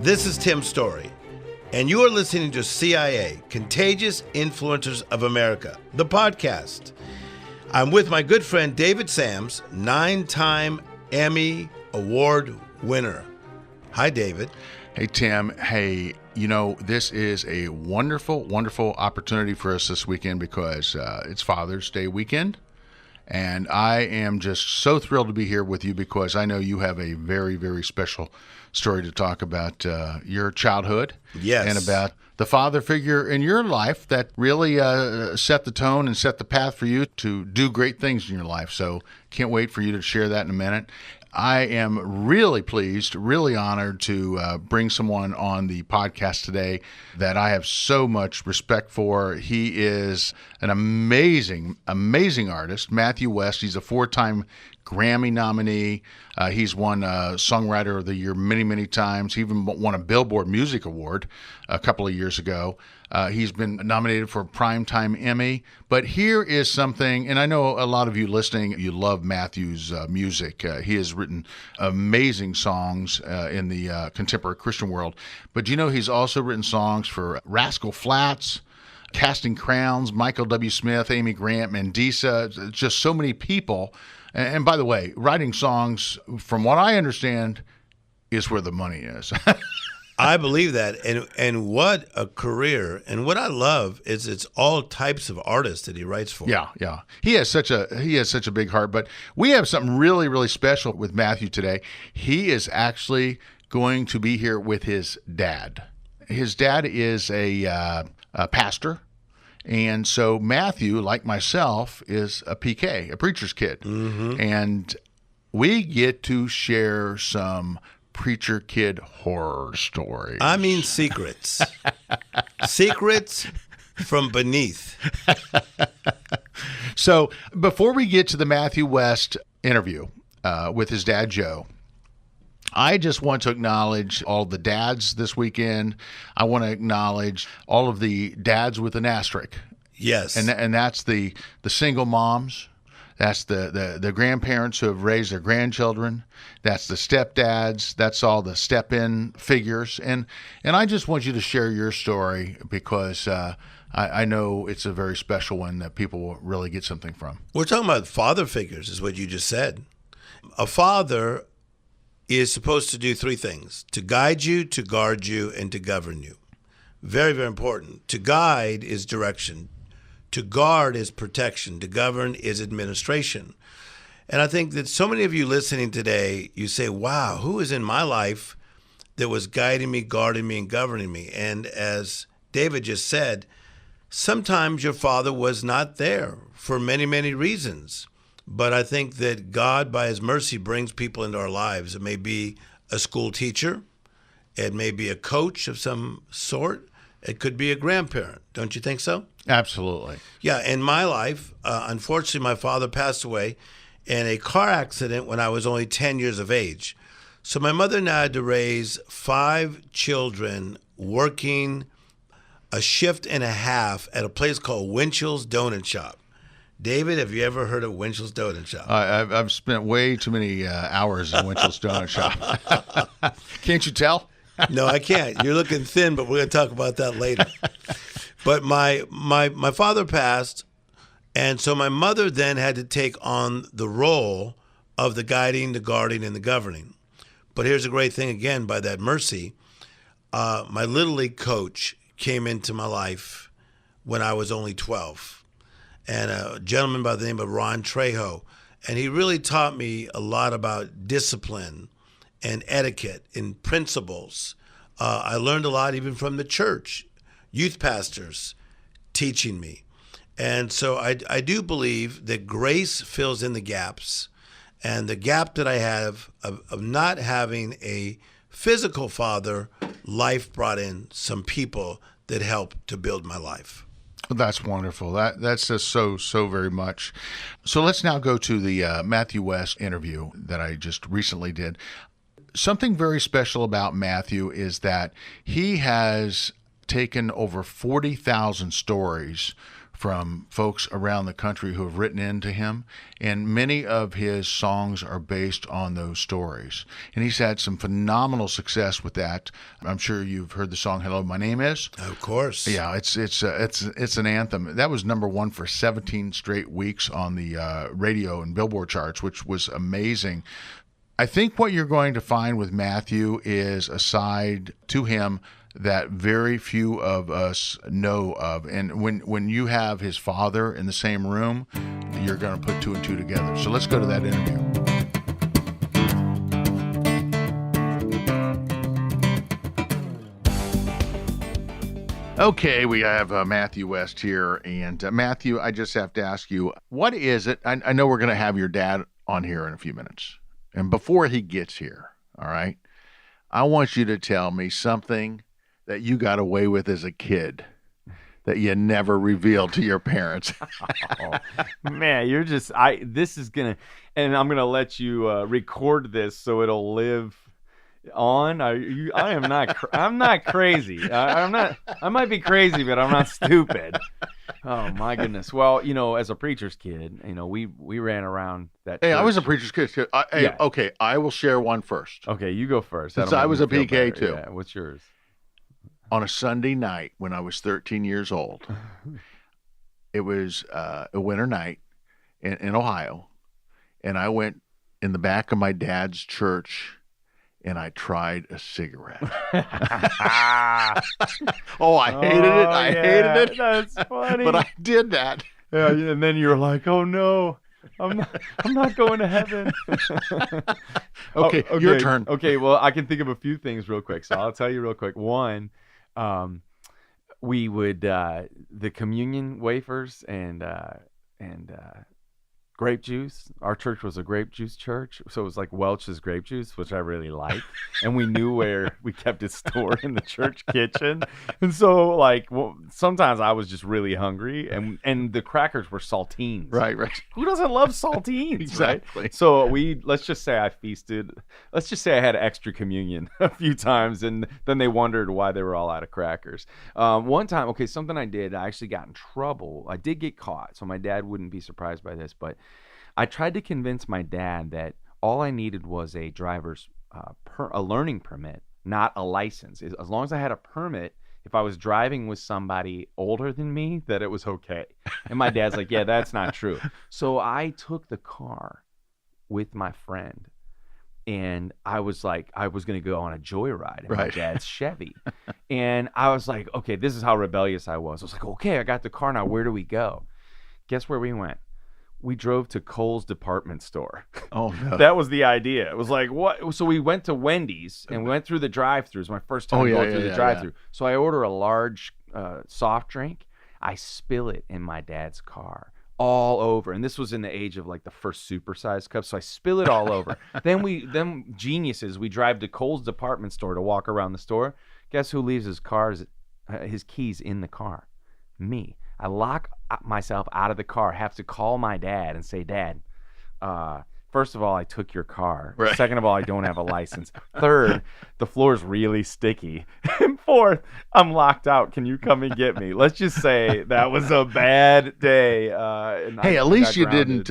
This is Tim Storey, and you are listening to CIA, Contagious Influencers of America, the podcast. I'm with my good friend David Sams, 9-time Emmy Award winner. Hi, David. Hey, Tim. Hey, this is a wonderful, wonderful opportunity for us this weekend because it's Father's Day weekend. And I am just so thrilled to be here with you because I know you have a very, very special story to talk about your childhood. Yes. And about the father figure in your life that really set the tone and set the path for you to do great things in your life. So can't wait for you to share that in a minute. I am really pleased, really honored to bring someone on the podcast today that I have so much respect for. He is an amazing, amazing artist, Matthew West. He's a 4-time Grammy nominee. He's won Songwriter of the Year many, many times. He even won a Billboard Music Award a couple of years ago. He's been nominated for a Primetime Emmy. But here is something, and I know a lot of you listening, you love Matthew's music. He has written amazing songs in the contemporary Christian world. But he's also written songs for Rascal Flatts, Casting Crowns, Michael W. Smith, Amy Grant, Mandisa, just so many people. And by the way, writing songs, from what I understand, is where the money is. I believe that, and what a career! And what I love is it's all types of artists that he writes for. Yeah. He has such a big heart. But we have something really, really special with Matthew today. He is actually going to be here with his dad. His dad is a pastor. And so Matthew, like myself, is a PK, a preacher's kid. Mm-hmm. And we get to share some preacher kid horror stories. I mean secrets. Secrets from beneath. So before we get to the Matthew West interview with his dad, Joe, I just want to acknowledge all the dads this weekend. I want to acknowledge all of the dads with an asterisk. Yes. And that's the single moms. That's the grandparents who have raised their grandchildren. That's the stepdads. That's all the step-in figures. And I just want you to share your story because I know it's a very special one that people will really get something from. We're talking about father figures, is what you just said. A father is supposed to do 3 things: to guide you, to guard you, and to govern you. Very, very important. To guide is direction. To guard is protection. To govern is administration. And I think that so many of you listening today, you say, wow, who is in my life that was guiding me, guarding me, and governing me? And as David just said, sometimes your father was not there for many, many reasons. But I think that God, by his mercy, brings people into our lives. It may be a school teacher. It may be a coach of some sort. It could be a grandparent. Don't you think so? Absolutely. Yeah. In my life, unfortunately, my father passed away in a car accident when I was only 10 years of age. So my mother and I had to raise 5 children working a shift and a half at a place called Winchell's Donut Shop. David, have you ever heard of Winchell's Donut Shop? I've spent way too many hours in Winchell's Donut Shop. Can't you tell? No, I can't. You're looking thin, but we're going to talk about that later. But my father passed, and so my mother then had to take on the role of the guiding, the guarding, and the governing. But here's a great thing, again, by that mercy. My Little League coach came into my life when I was only 12. And a gentleman by the name of Ron Trejo. And he really taught me a lot about discipline and etiquette and principles. I learned a lot even from the church, youth pastors teaching me. And so I do believe that grace fills in the gaps. And the gap that I have of not having a physical father, life brought in some people that helped to build my life. That's wonderful. That's just so very much. So let's now go to the Matthew West interview that I just recently did. Something very special about Matthew is that he has taken over 40,000 stories from folks around the country who have written into him, and many of his songs are based on those stories. And he's had some phenomenal success with that. I'm sure you've heard the song "Hello, My Name Is." Of course. Yeah, it's an anthem. That was number one for 17 straight weeks on the radio and Billboard charts, which was amazing. I think what you're going to find with Matthew is a side to him that very few of us know of. And when you have his father in the same room, you're going to put two and two together. So let's go to that interview. Okay, we have Matthew West here. And Matthew, I just have to ask you, what is it? I know we're going to have your dad on here in a few minutes. And before he gets here, all right, I want you to tell me something that you got away with as a kid that you never revealed to your parents. Oh, man, you're just, this is going to, and I'm going to let you record this so it'll live on. I'm not crazy. I might be crazy, but I'm not stupid. Oh my goodness. Well, as a preacher's kid, we ran around that church. I was a preacher's kid too. Yeah. Okay, I will share one first. Okay, you go first. Since I was a PK too. Yeah, what's yours? On a Sunday night when I was 13 years old, it was a winter night in Ohio, and I went in the back of my dad's church and I tried a cigarette. Oh, I hated it. I hated it. That's funny. But I did that. Yeah, and then you're like, oh no, I'm not going to heaven. Okay, your turn. Okay, well, I can think of a few things real quick, so I'll tell you real quick. One, we would the communion wafers and grape juice. Our church was a grape juice church, so it was like Welch's grape juice, which I really liked. And we knew where we kept it stored in the church kitchen. And so, sometimes I was just really hungry, and the crackers were saltines. Right. Who doesn't love saltines? Exactly. Right? So let's just say I feasted. Let's just say I had extra communion a few times, and then they wondered why they were all out of crackers. One time, something I did, I actually got in trouble. I did get caught, so my dad wouldn't be surprised by this, but I tried to convince my dad that all I needed was a driver's a learning permit, not a license. As long as I had a permit, if I was driving with somebody older than me, that it was okay. And my dad's like, yeah, that's not true. So I took the car with my friend, and I was going to go on a joyride in my dad's Chevy. And I was like, okay, this is how rebellious I was. I was like, okay, I got the car now. Where do we go? Guess where we went? We drove to Kohl's department store. Oh, no. That was the idea. It was like, what? So we went to Wendy's and we went through the drive-thru. It was my first time going through the drive-thru. Yeah. So I order a large soft drink. I spill it in my dad's car all over. And this was in the age of the first supersized cup. So I spill it all over. Them geniuses, we drive to Kohl's department store to walk around the store. Guess who leaves his keys in the car? Me. I lock myself out of the car, have to call my dad and say, Dad, first of all, I took your car. Right. Second of all, I don't have a license. Third, the floor's really sticky. And fourth, I'm locked out. Can you come and get me? Let's just say that was a bad day. Hey, at least you didn't,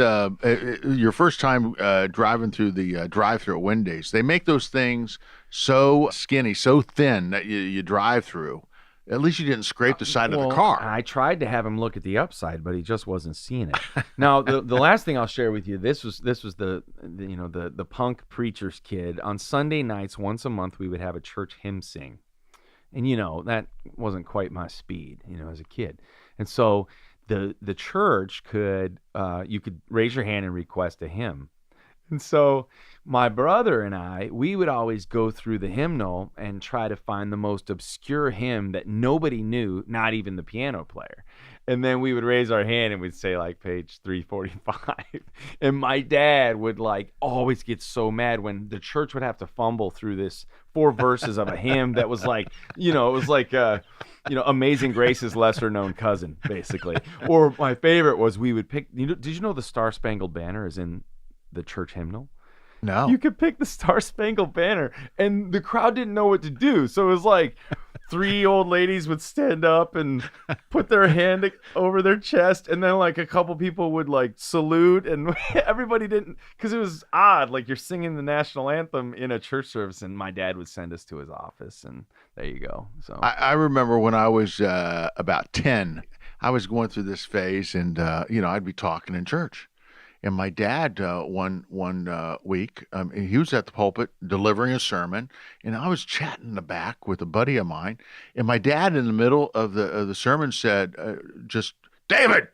your first time driving through the drive-thru at Wendy's, they make those things so skinny, so thin that you drive through. At least you didn't scrape the side of the car. I tried to have him look at the upside, but he just wasn't seeing it. Now, the last thing I'll share with you, this was the punk preacher's kid. On Sunday nights, once a month, we would have a church hymn sing. And, that wasn't quite my speed, as a kid. And so the church you could raise your hand and request a hymn. And so my brother and I, we would always go through the hymnal and try to find the most obscure hymn that nobody knew, not even the piano player. And then we would raise our hand and we'd say page 345. And my dad would always get so mad when the church would have to fumble through this 4 verses of a hymn that was Amazing Grace's lesser known cousin, basically. Or my favorite was we would pick, did you know the Star Spangled Banner is in the church hymnal? No. You could pick the Star Spangled Banner, and the crowd didn't know what to do. So it was like 3 old ladies would stand up and put their hand over their chest, and then like a couple people would like salute, and everybody didn't, because it was odd. Like you're singing the national anthem in a church service, and my dad would send us to his office, and there you go. So I remember when I was about 10, I was going through this phase, and I'd be talking in church. And my dad, one week, he was at the pulpit delivering a sermon, and I was chatting in the back with a buddy of mine. And my dad, in the middle of the sermon, said, "Just David,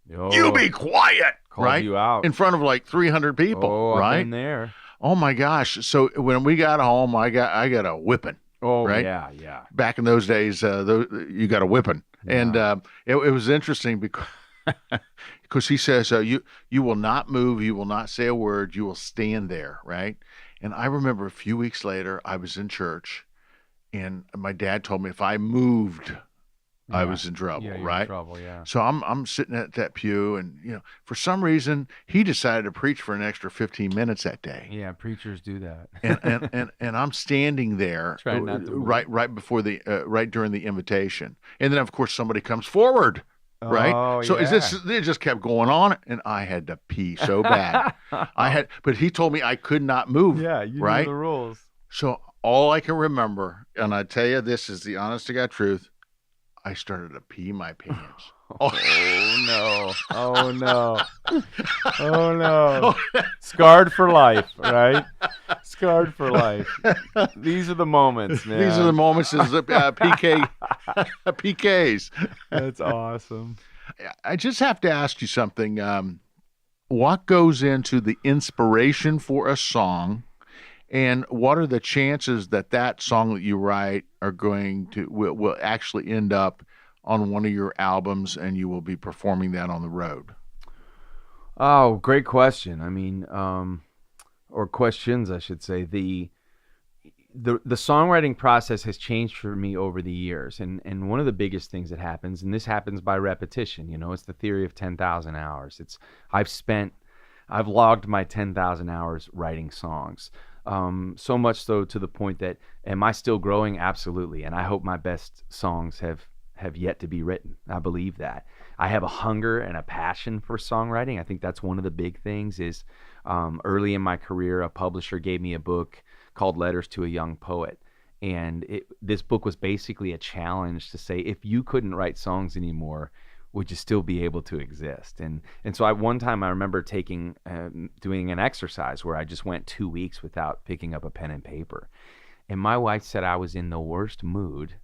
you be quiet!" Called right, you out in front of like 300 people. Oh, right I've been there. Oh my gosh! So when we got home, I got a whipping. Oh right? Yeah. Back in those days, you got a whipping, and it was interesting because. Because he says, you will not move, you will not say a word, you will stand there, right? And I remember a few weeks later, I was in church, and my dad told me if I moved, I was in trouble, you're right? in trouble, yeah. So I'm sitting at that pew, and for some reason, he decided to preach for an extra 15 minutes that day. Yeah, preachers do that. and I'm standing there Trying not to move. right before right during the invitation, and then of course somebody comes forward. Right. Oh, so yeah. it just kept going on, and I had to pee so bad. But he told me I could not move. Yeah, you right? knew the rules. So all I can remember, and I tell you, this is the honest to God truth, I started to pee my pants. Oh no. Oh no. Oh no. Scarred for life, right? Scarred for life. These are the moments, man. These are the moments as PKs. That's awesome. I just have to ask you something. What goes into the inspiration for a song, and what are the chances that song that you write will actually end up on one of your albums, and you will be performing that on the road? Oh, great question. I mean, or questions, I should say. The songwriting process has changed for me over the years, and one of the biggest things that happens, and this happens by repetition. It's the theory of 10,000 hours. I've logged my 10,000 hours writing songs. So much so to the point that, am I still growing? Absolutely. And I hope my best songs have yet to be written. I believe that. I have a hunger and a passion for songwriting. I think that's one of the big things is early in my career, a publisher gave me a book called Letters to a Young Poet. And this book was basically a challenge to say, if you couldn't write songs anymore, would you still be able to exist? And so one time I remember doing an exercise where I just went 2 weeks without picking up a pen and paper. And my wife said I was in the worst mood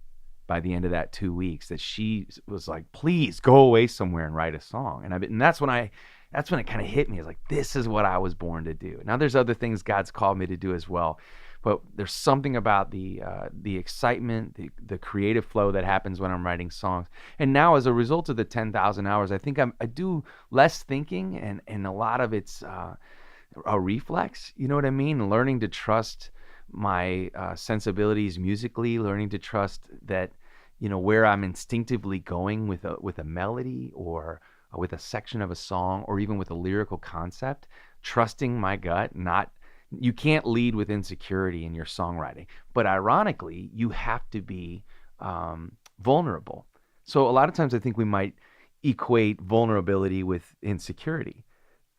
by the end of that 2 weeks, that she was like, please go away somewhere and write a song. And that's when it kind of hit me. It's like, this is what I was born to do. Now there's other things God's called me to do as well, but there's something about the excitement, the creative flow that happens when I'm writing songs. And now as a result of the 10,000 hours, I think I do less thinking, and a lot of it's a reflex, you know what I mean? Learning to trust my sensibilities musically, learning to trust that, where I'm instinctively going with a melody or with a section of a song or even with a lyrical concept, trusting my gut. You can't lead with insecurity in your songwriting, but ironically, you have to be vulnerable. So a lot of times I think we might equate vulnerability with insecurity.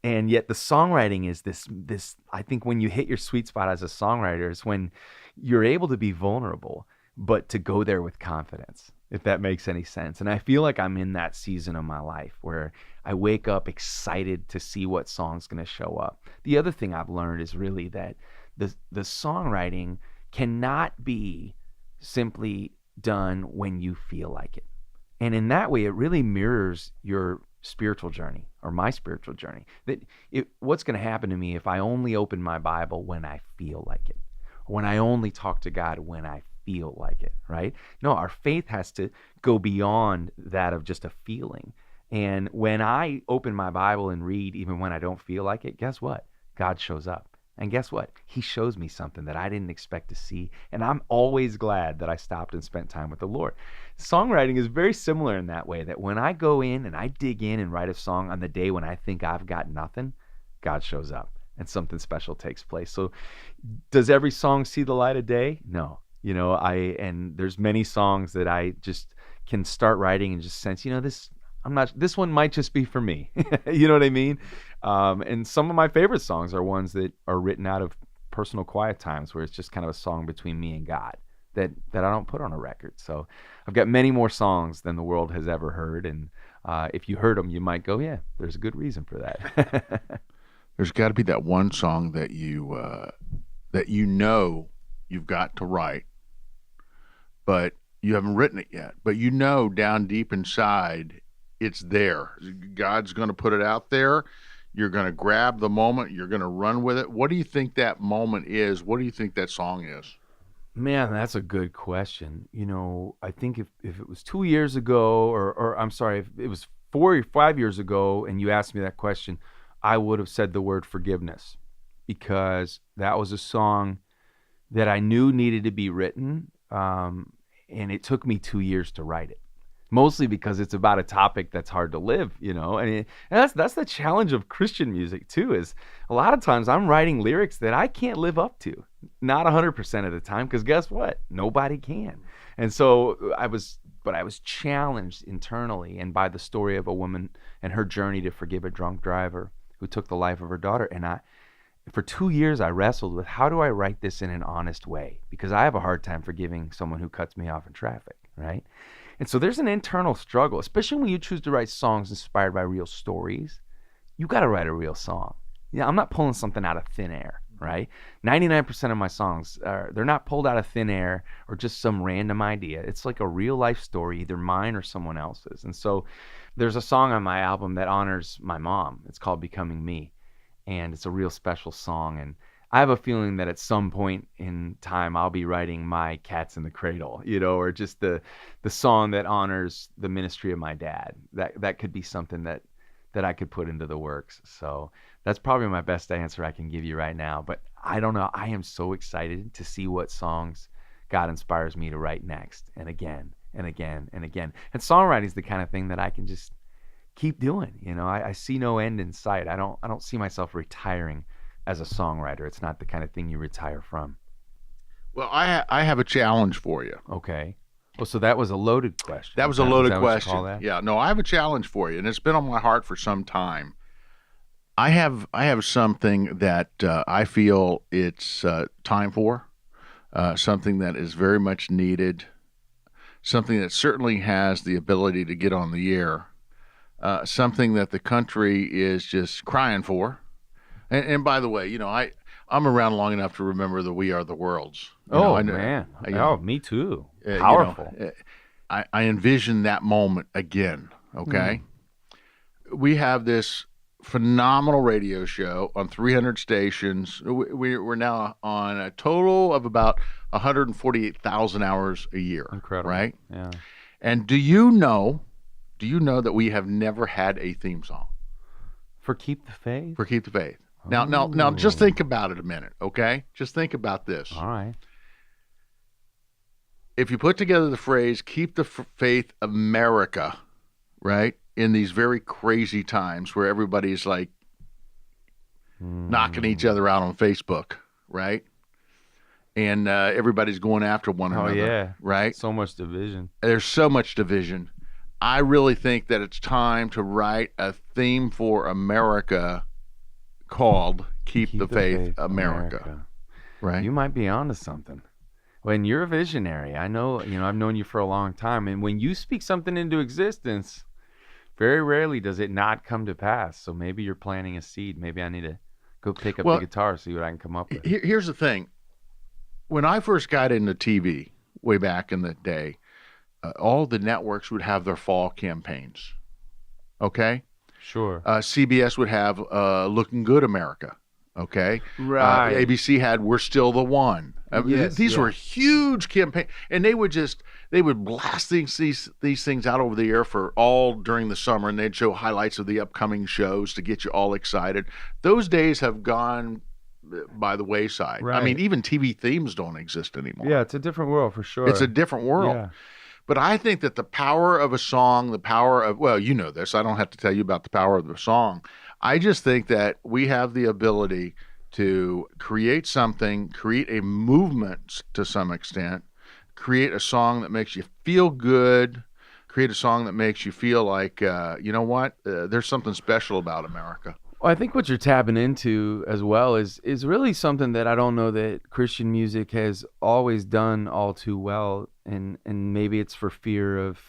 And yet the songwriting is this, I think when you hit your sweet spot as a songwriter is when you're able to be vulnerable, but to go there with confidence, if that makes any sense. And I feel like I'm in that season of my life where I wake up excited to see what song's going to show up. The other thing I've learned is really that the songwriting cannot be simply done when you feel like it. And in that way, it really mirrors your spiritual journey or my spiritual journey. What's going to happen to me if I only open my Bible when I feel like it, or when I only talk to God when I feel like it, right? No, our faith has to go beyond that of just a feeling. And when I open my Bible and read, even when I don't feel like it, guess what? God shows up. And guess what? He shows me something that I didn't expect to see. And I'm always glad that I stopped and spent time with the Lord. Songwriting is very similar in that way, that when I go in and I dig in and write a song on the day when I think I've got nothing, God shows up. and something special takes place. So does every song see the light of day? No. And there's many songs that I just can start writing and just sense, this one might just be for me. You know what I mean? And some of my favorite songs are ones that are written out of personal quiet times where it's just kind of a song between me and God that I don't put on a record. So I've got many more songs than the world has ever heard. And if you heard them, you might go, yeah, there's a good reason for that. There's got to be that one song that you've got to write, but you haven't written it yet. But down deep inside, it's there. God's going to put it out there. You're going to grab the moment. You're going to run with it. What do you think that moment is? What do you think that song is? Man, that's a good question. I think if it was 2 years ago, or I'm sorry, if it was 4 or 5 years ago and you asked me that question, I would have said the word forgiveness, because that was a song that I knew needed to be written, and it took me 2 years to write it. Mostly because it's about a topic that's hard to live, and that's the challenge of Christian music too, is a lot of times I'm writing lyrics that I can't live up to, not 100% of the time, because guess what? Nobody can. And so I was challenged internally and by the story of a woman and her journey to forgive a drunk driver who took the life of her daughter. And for 2 years, I wrestled with, how do I write this in an honest way? Because I have a hard time forgiving someone who cuts me off in traffic, right? And so there's an internal struggle, especially when you choose to write songs inspired by real stories. You got to write a real song. I'm not pulling something out of thin air, right? 99% of my songs, they're not pulled out of thin air or just some random idea. It's like a real life story, either mine or someone else's. And so there's a song on my album that honors my mom. It's called Becoming Me. And it's a real special song. And I have a feeling that at some point in time I'll be writing My Cat's in the Cradle, or just the song that honors the ministry of my dad. That could be something that I could put into the works. So that's probably my best answer I can give you right now. But I don't know. I am so excited to see what songs God inspires me to write next, and again and again and again. And songwriting is the kind of thing that I can just keep doing. I see no end in sight. I don't see myself retiring as a songwriter. It's not the kind of thing you retire from. Well, I have a challenge for you. Okay. Well, so that was a loaded question. That was a loaded question. Yeah. No, I have a challenge for you, and it's been on my heart for some time. I have something that I feel it's time for, something that is very much needed, something that certainly has the ability to get on the air, something that the country is just crying for. And by the way, I'm around long enough to remember the We Are the Worlds. Man. Me too. Powerful. I envision that moment again, okay? We have this phenomenal radio show on 300 stations. We're now on a total of about 148,000 hours a year. Incredible. Right? Yeah. And do you know that we have never had a theme song? For Keep the Faith? For Keep the Faith. Now, just think about it a minute, okay? Just think about this. All right. If you put together the phrase "Keep the Faith, America," right, in these very crazy times where everybody's like knocking each other out on Facebook, right, and everybody's going after one another, yeah, right? So much division. There's so much division. I really think that it's time to write a theme for America called Keep the Faith, America. Right? You might be onto something. When you're a visionary, I know, I've known you for a long time, and when you speak something into existence, very rarely does it not come to pass. So maybe you're planting a seed. Maybe I need to go pick up the guitar, see what I can come up with. Here's the thing. When I first got into TV way back in the day, all the networks would have their fall campaigns. Okay? Sure. CBS would have Looking Good America. Okay? Right. ABC had We're Still the One. These were huge campaigns. And they would blast these things out over the air for all during the summer, and they'd show highlights of the upcoming shows to get you all excited. Those days have gone by the wayside. Right. I mean, even TV themes don't exist anymore. Yeah, it's a different world for sure. It's a different world. Yeah. But I think that the power of a song, you know this, I don't have to tell you about the power of the song. I just think that we have the ability to create something, create a movement to some extent, create a song that makes you feel good, create a song that makes you feel like, you know what, there's something special about America. Well, I think what you're tapping into as well is really something that I don't know that Christian music has always done all too well, and maybe it's for fear of,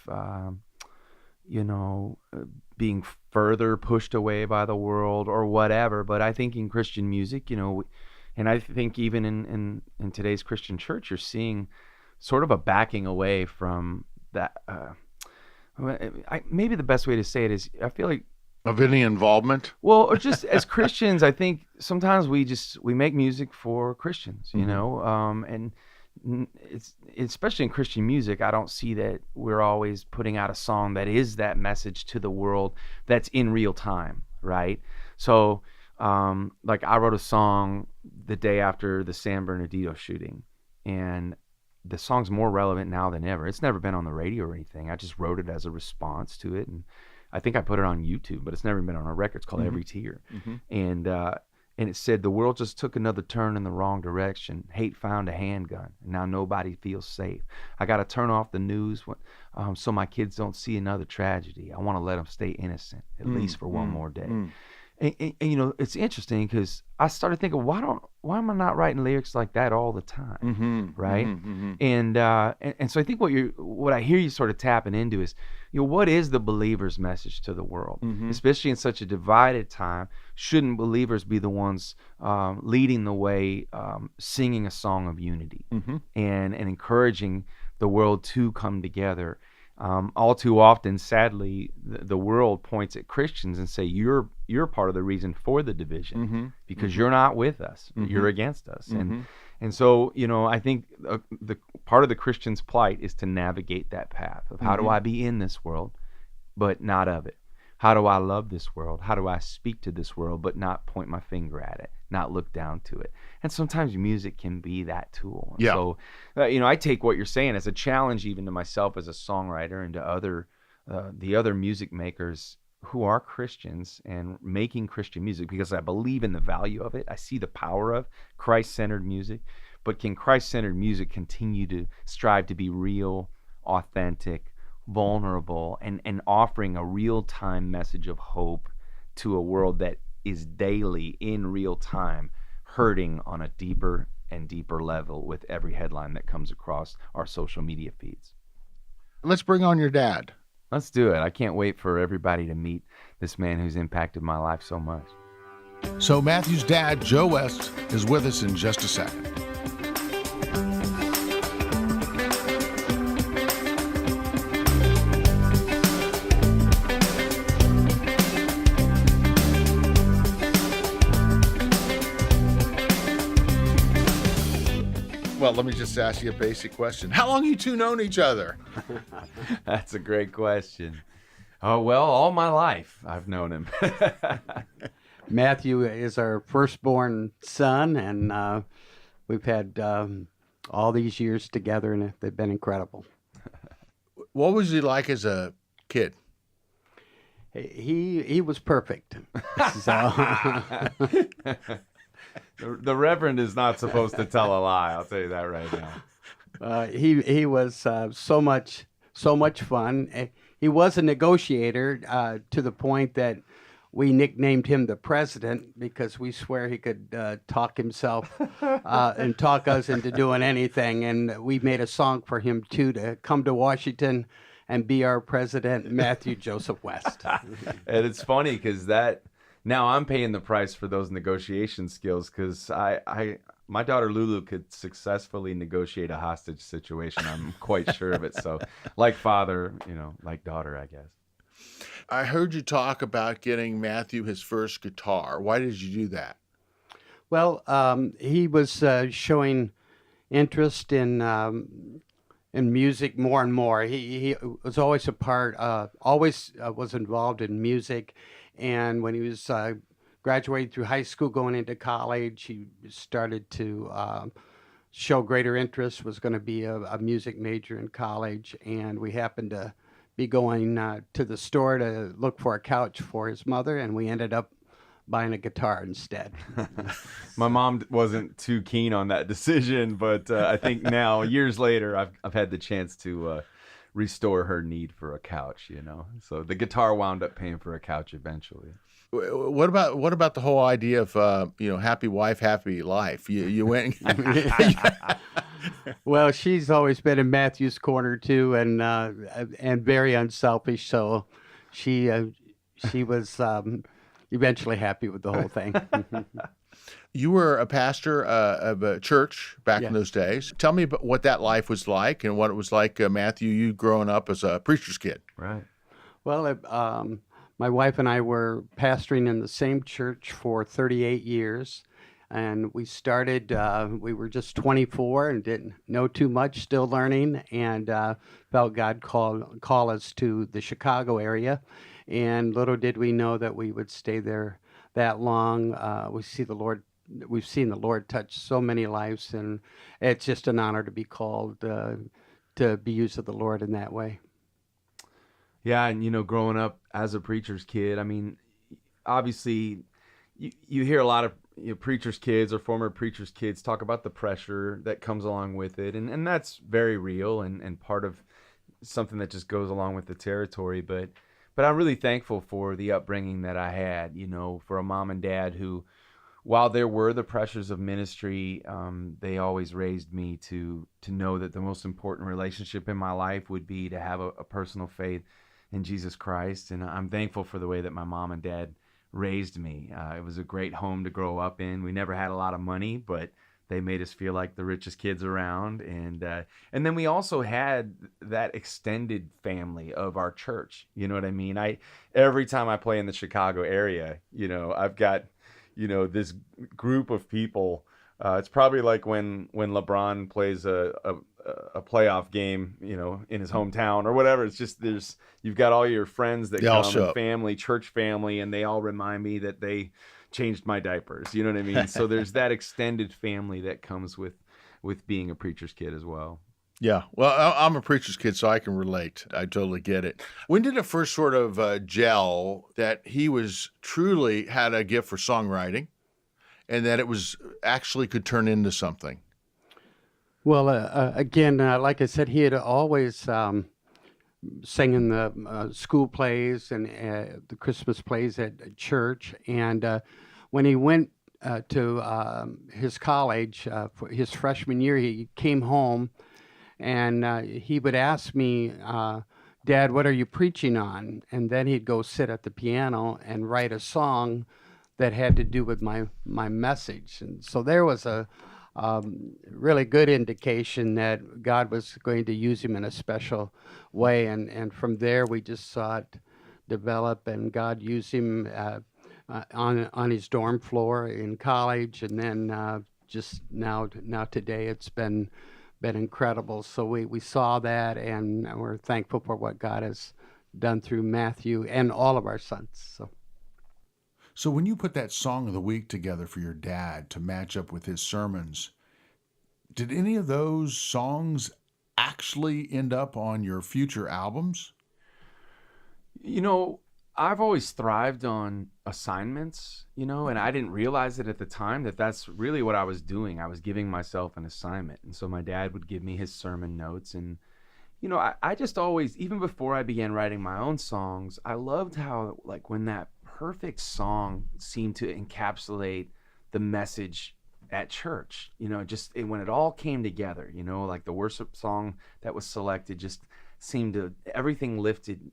being further pushed away by the world or whatever. But I think in Christian music, and I think even in today's Christian church, you're seeing sort of a backing away from that. Maybe the best way to say it is, I feel like, of any involvement? Well, or just as Christians, I think sometimes we make music for Christians, and it's especially in Christian music, I don't see that we're always putting out a song that is that message to the world that's in real time, right? So, like I wrote a song the day after the San Bernardino shooting, and the song's more relevant now than ever. It's never been on the radio or anything. I just wrote it as a response to it, and I think I put it on YouTube, but it's never been on a record. It's called Every Tear. And it said, the world just took another turn in the wrong direction. Hate found a handgun, and now nobody feels safe. I got to turn off the news so my kids don't see another tragedy. I want to let them stay innocent, at least for one more day. And it's interesting because I started thinking, why am I not writing lyrics like that all the time, right? And so I think what I hear you sort of tapping into is, what is the believer's message to the world, especially in such a divided time? Shouldn't believers be the ones leading the way, singing a song of unity and encouraging the world to come together? All too often, sadly, the world points at Christians and say, you're part of the reason for the division because you're not with us, you're against us. And so, I think the part of the Christian's plight is to navigate that path of how do I be in this world, but not of it? How do I love this world? How do I speak to this world, but not point my finger at it, not look down to it? And sometimes music can be that tool. And so, I take what you're saying as a challenge even to myself as a songwriter and to the other music makers who are Christians and making Christian music, because I believe in the value of it. I see the power of Christ-centered music. But can Christ-centered music continue to strive to be real, authentic, vulnerable, and offering a real-time message of hope to a world that is daily, in real time, hurting on a deeper and deeper level with every headline that comes across our social media feeds? Let's bring on your dad. Let's do it. I can't wait for everybody to meet this man who's impacted my life so much. So Matthew's dad, Joe West, is with us in just a second. Well, let me just ask you a basic question. How long you two known each other? That's a great question. Oh, well, all my life I've known him. Matthew is our firstborn son, and we've had all these years together, and they've been incredible. What was he like as a kid? He was perfect. So, The Reverend is not supposed to tell a lie. I'll tell you that right now. He was so much fun. He was a negotiator to the point that we nicknamed him the President, because we swear he could talk himself and talk us into doing anything. And we made a song for him too, to come to Washington and be our president, Matthew Joseph West. And it's funny because now I'm paying the price for those negotiation skills, because my daughter Lulu could successfully negotiate a hostage situation. I'm quite sure of it. So, like father, like daughter, I guess. I heard you talk about getting Matthew his first guitar. Why did you do that? Well, he was showing interest in music more and more. He was always was involved in music. And when he was graduating through high school, going into college, he started to show greater interest, was going to be a music major in college. And we happened to be going to the store to look for a couch for his mother, and we ended up buying a guitar instead. My mom wasn't too keen on that decision, but I think now, years later, I've had the chance to restore her need for a couch, you know. So the guitar wound up paying for a couch eventually. What about the whole idea of happy wife, happy life? You went. Well, she's always been in Matthew's corner too, and very unselfish. So she was eventually happy with the whole thing. You were a pastor of a church back in Yes. those days. Tell me about what that life was like and what it was like, Matthew, you growing up as a preacher's kid. Right. Well, my wife and I were pastoring in the same church for 38 years. And we started, we were just 24 and didn't know too much, still learning, and felt God call us to the Chicago area. And little did we know that we would stay there that long. We've seen the Lord touch so many lives, and it's just an honor to be called to be used of the Lord in that way. Yeah, and growing up as a preacher's kid, I mean, obviously, you hear a lot of preachers' kids or former preachers' kids talk about the pressure that comes along with it, and that's very real and part of something that just goes along with the territory. But I'm really thankful for the upbringing that I had, for a mom and dad who, while there were the pressures of ministry, they always raised me to know that the most important relationship in my life would be to have a personal faith in Jesus Christ. And I'm thankful for the way that my mom and dad raised me. It was a great home to grow up in. We never had a lot of money, but they made us feel like the richest kids around. And then we also had that extended family of our church. You know what I mean? Every time I play in the Chicago area, I've got, this group of people. It's probably like when LeBron plays a playoff game, in his hometown or whatever. It's just you've got all your friends that come, and family, church family, and they all remind me that they changed my diapers. You know what I mean? So there's that extended family that comes with being a preacher's kid as well. Yeah, well, I'm a preacher's kid, so I can relate. I totally get it. When did it first sort of gel that he truly had a gift for songwriting, and that it was actually could turn into something? Well, again, like I said, he had always sang in the school plays and the Christmas plays at church. And when he went to his college for his freshman year, he came home and he would ask me, Dad, what are you preaching on? And then he'd go sit at the piano and write a song that had to do with my message. And so there was a really good indication that God was going to use him in a special way. And from there, we just saw it develop, and God used him on his dorm floor in college. And then just now today, it's been incredible. So we saw that, and we're thankful for what God has done through Matthew and all of our sons. So when you put that song of the week together for your dad to match up with his sermons, did any of those songs actually end up on your future albums? I've always thrived on assignments, and I didn't realize it at the time that that's really what I was doing. I was giving myself an assignment. And so my dad would give me his sermon notes. And, I just always, even before I began writing my own songs, I loved how, like, when that perfect song seemed to encapsulate the message at church, when it all came together, like the worship song that was selected just seemed to, everything lifted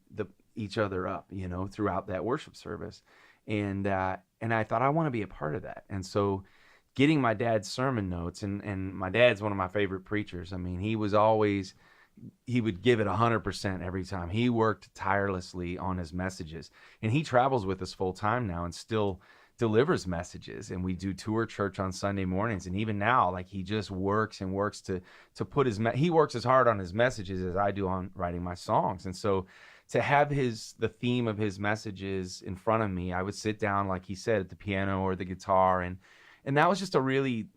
each other up, throughout that worship service. And I thought, I want to be a part of that. And so getting my dad's sermon notes, and my dad's one of my favorite preachers. I mean, he would give it 100% every time. He worked tirelessly on his messages, and he travels with us full time now and still delivers messages. And we do tour church on Sunday mornings. And even now, like, he just works and works to put he works as hard on his messages as I do on writing my songs. And so to have the theme of his messages in front of me, I would sit down, like he said, at the piano or the guitar. And that was just a really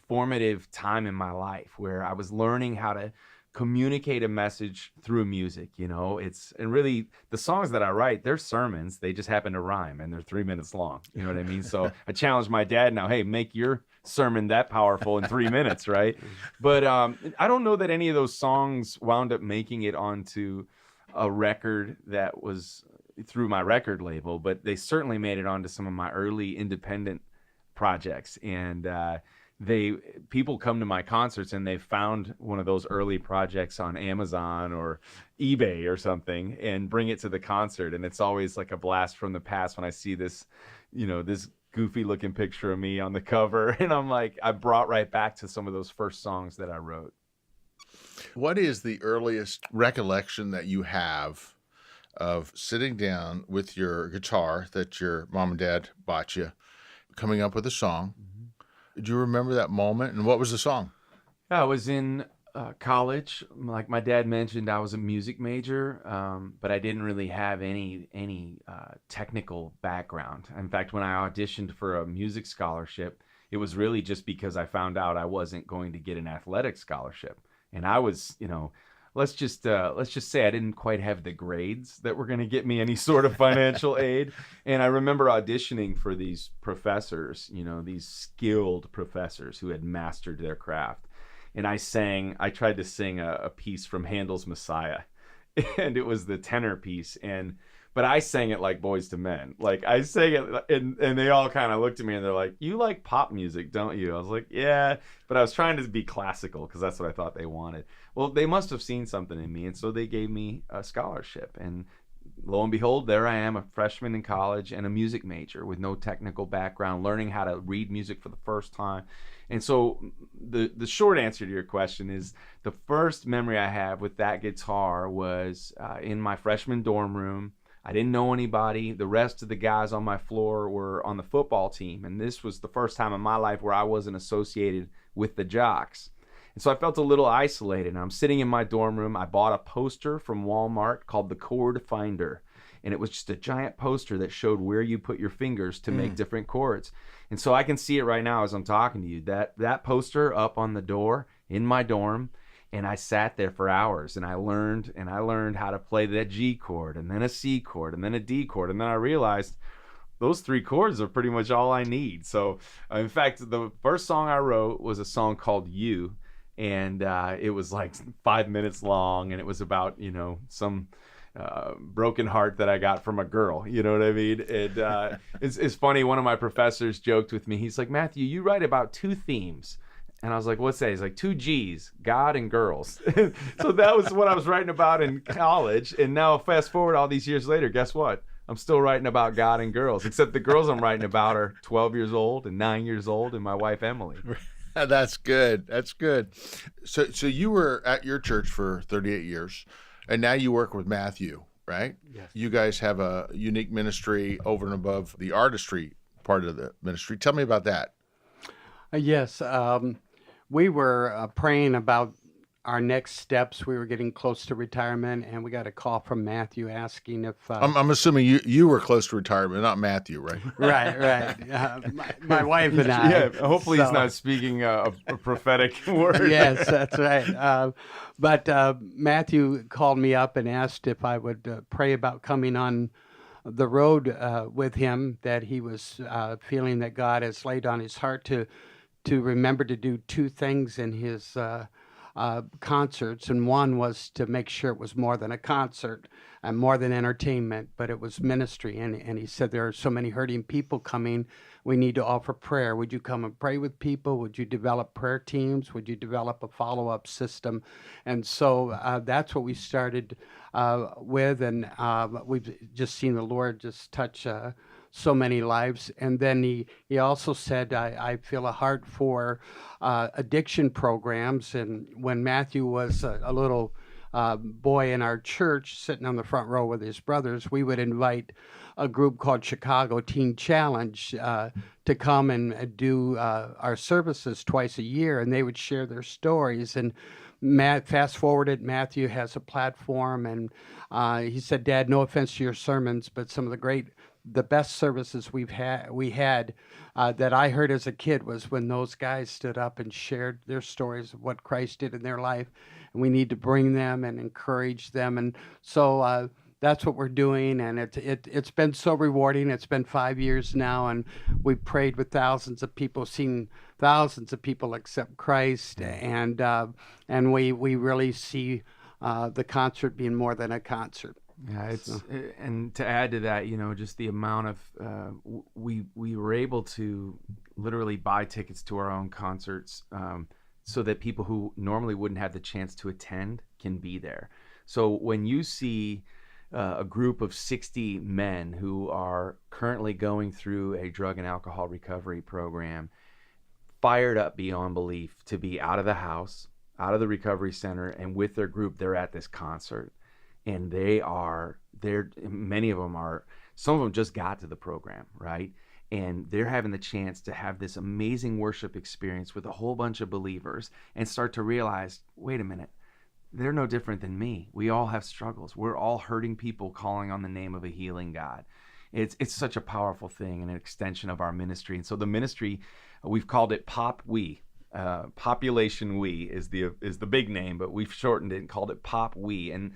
formative time in my life where I was learning how to communicate a message through music. And really the songs that I write, they're sermons. They just happen to rhyme, and they're 3 minutes long. You know what I mean? So I challenge my dad now, hey, make your sermon that powerful in 3 minutes, right? But I don't know that any of those songs wound up making it onto a record that was through my record label, but they certainly made it onto some of my early independent projects. And people come to my concerts and they found one of those early projects on Amazon or eBay or something and bring it to the concert. And it's always like a blast from the past when I see this, this goofy looking picture of me on the cover. And I'm like, I brought right back to some of those first songs that I wrote. What is the earliest recollection that you have of sitting down with your guitar that your mom and dad bought you, coming up with a song? Do you remember that moment? And what was the song? I was in college. Like my dad mentioned, I was a music major, but I didn't really have any technical background. In fact, when I auditioned for a music scholarship, it was really just because I found out I wasn't going to get an athletic scholarship. And I was, let's just say I didn't quite have the grades that were going to get me any sort of financial aid. And I remember auditioning for these professors, these skilled professors who had mastered their craft. And I tried to sing a piece from Handel's Messiah, and it was the tenor piece. But I sang it like Boys to Men. Like I sang it, and they all kind of looked at me and they're like, "You like pop music, don't you?" I was like, "Yeah," but I was trying to be classical because that's what I thought they wanted. Well, they must have seen something in me, and so they gave me a scholarship. And lo and behold, there I am, a freshman in college and a music major with no technical background, learning how to read music for the first time. And so the short answer to your question is the first memory I have with that guitar was in my freshman dorm room. I didn't know anybody. The rest of the guys on my floor were on the football team. And this was the first time in my life where I wasn't associated with the jocks. And so I felt a little isolated. And I'm sitting in my dorm room. I bought a poster from Walmart called the Chord Finder. And it was just a giant poster that showed where you put your fingers to make different chords. And so I can see it right now as I'm talking to you. That poster up on the door in my dorm. And I sat there for hours and I learned how to play that G chord and then a C chord and then a D chord. And then I realized those 3 chords are pretty much all I need. So in fact, the first song I wrote was a song called You. And it was like 5 minutes long. And it was about, some broken heart that I got from a girl. You know what I mean? And it's funny. One of my professors joked with me. He's like, "Matthew, you write about 2 themes." And I was like, "What's that?" He's like, 2 G's, God and girls. So that was what I was writing about in college. And now fast forward all these years later, guess what? I'm still writing about God and girls, except the girls I'm writing about are 12 years old and 9 years old and my wife, Emily. That's good. That's good. So you were at your church for 38 years, and now you work with Matthew, right? Yes. You guys have a unique ministry over and above the artistry part of the ministry. Tell me about that. Yes. We were praying about our next steps. We were getting close to retirement, and we got a call from Matthew asking if... I'm assuming you were close to retirement, not Matthew, right? Right. My wife and I. Yeah, hopefully he's not speaking a prophetic word. Yes, that's right. But Matthew called me up and asked if I would pray about coming on the road with him, that he was feeling that God has laid on his heart to remember to do 2 things in his concerts, and one was to make sure it was more than a concert and more than entertainment, but it was ministry. And he said, there are so many hurting people coming. We need to offer prayer. Would you come and pray with people? Would you develop prayer teams? Would you develop a follow-up system? And so that's what we started with, and we've just seen the Lord just touch so many lives. And then he also said, I feel a heart for addiction programs. And when Matthew was a little boy in our church, sitting on the front row with his brothers, we would invite a group called Chicago Teen Challenge to come and do our services twice a year, and they would share their stories. And fast forwarded, Matthew has a platform, and he said, "Dad, no offense to your sermons, but some of the great the best services we had that I heard as a kid was when those guys stood up and shared their stories of what Christ did in their life, and we need to bring them and encourage them, and so that's what we're doing, and it's been so rewarding. It's been 5 years now, and we've prayed with thousands of people, seen thousands of people accept Christ, and we really see the concert being more than a concert. Yeah, and to add to that, just the amount of we were able to literally buy tickets to our own concerts, so that people who normally wouldn't have the chance to attend can be there. So when you see a group of 60 men who are currently going through a drug and alcohol recovery program, fired up beyond belief to be out of the house, out of the recovery center, and with their group, they're at this concert. And many of them are, some of them just got to the program, right? And they're having the chance to have this amazing worship experience with a whole bunch of believers and start to realize, wait a minute, they're no different than me. We all have struggles. We're all hurting people calling on the name of a healing God. It's such a powerful thing and an extension of our ministry. And so the ministry, we've called it PopWe. Population We is the big name, but we've shortened it and called it PopWe. And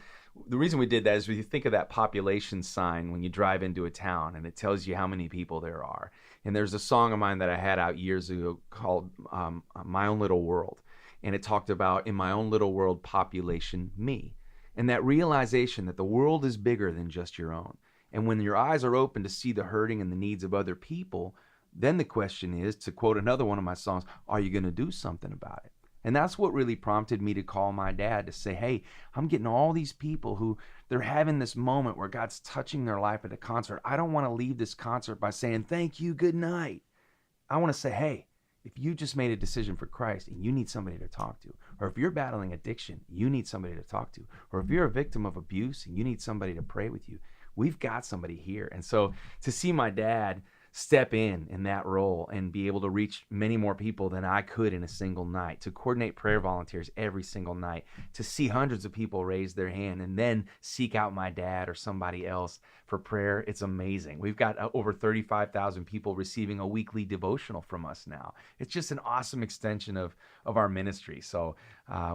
the reason we did that is when you think of that population sign when you drive into a town, and it tells you how many people there are. And there's a song of mine that I had out years ago called My Own Little World. And it talked about, in my own little world, population me. And that realization that the world is bigger than just your own. And when your eyes are open to see the hurting and the needs of other people, then the question is, to quote another one of my songs, are you going to do something about it? And that's what really prompted me to call my dad to say, hey, I'm getting all these people who they're having this moment where God's touching their life at a concert. I don't want to leave this concert by saying, thank you, good night. I want to say, hey, if you just made a decision for Christ and you need somebody to talk to, or if you're battling addiction, you need somebody to talk to, or if you're a victim of abuse and you need somebody to pray with you, we've got somebody here. And so to see my dad step in that role and be able to reach many more people than I could in a single night, to coordinate prayer volunteers every single night, to see hundreds of people raise their hand and then seek out my dad or somebody else for prayer, it's amazing. We've got over 35,000 people receiving a weekly devotional from us now. It's just an awesome extension of our ministry. So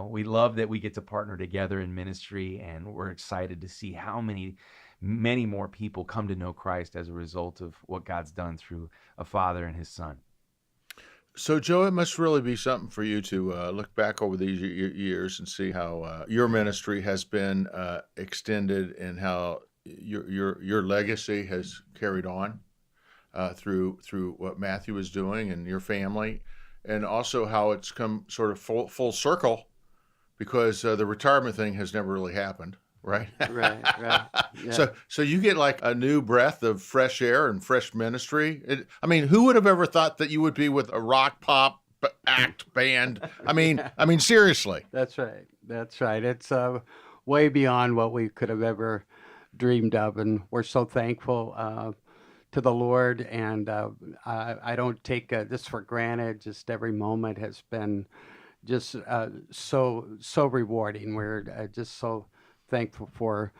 we love that we get to partner together in ministry, and we're excited to see how many more people come to know Christ as a result of what God's done through a father and his son. So, Joe, it must really be something for you to look back over these years and see how your ministry has been extended and how your legacy has carried on through what Matthew is doing and your family, and also how it's come sort of full circle, because the retirement thing has never really happened. Right. Right. Yeah. So you get like a new breath of fresh air and fresh ministry. Who would have ever thought that you would be with a rock pop act band? I mean, seriously. That's right. It's way beyond what we could have ever dreamed of, and we're so thankful to the Lord. And I don't take this for granted. Just every moment has been just so rewarding. We're just so thankful for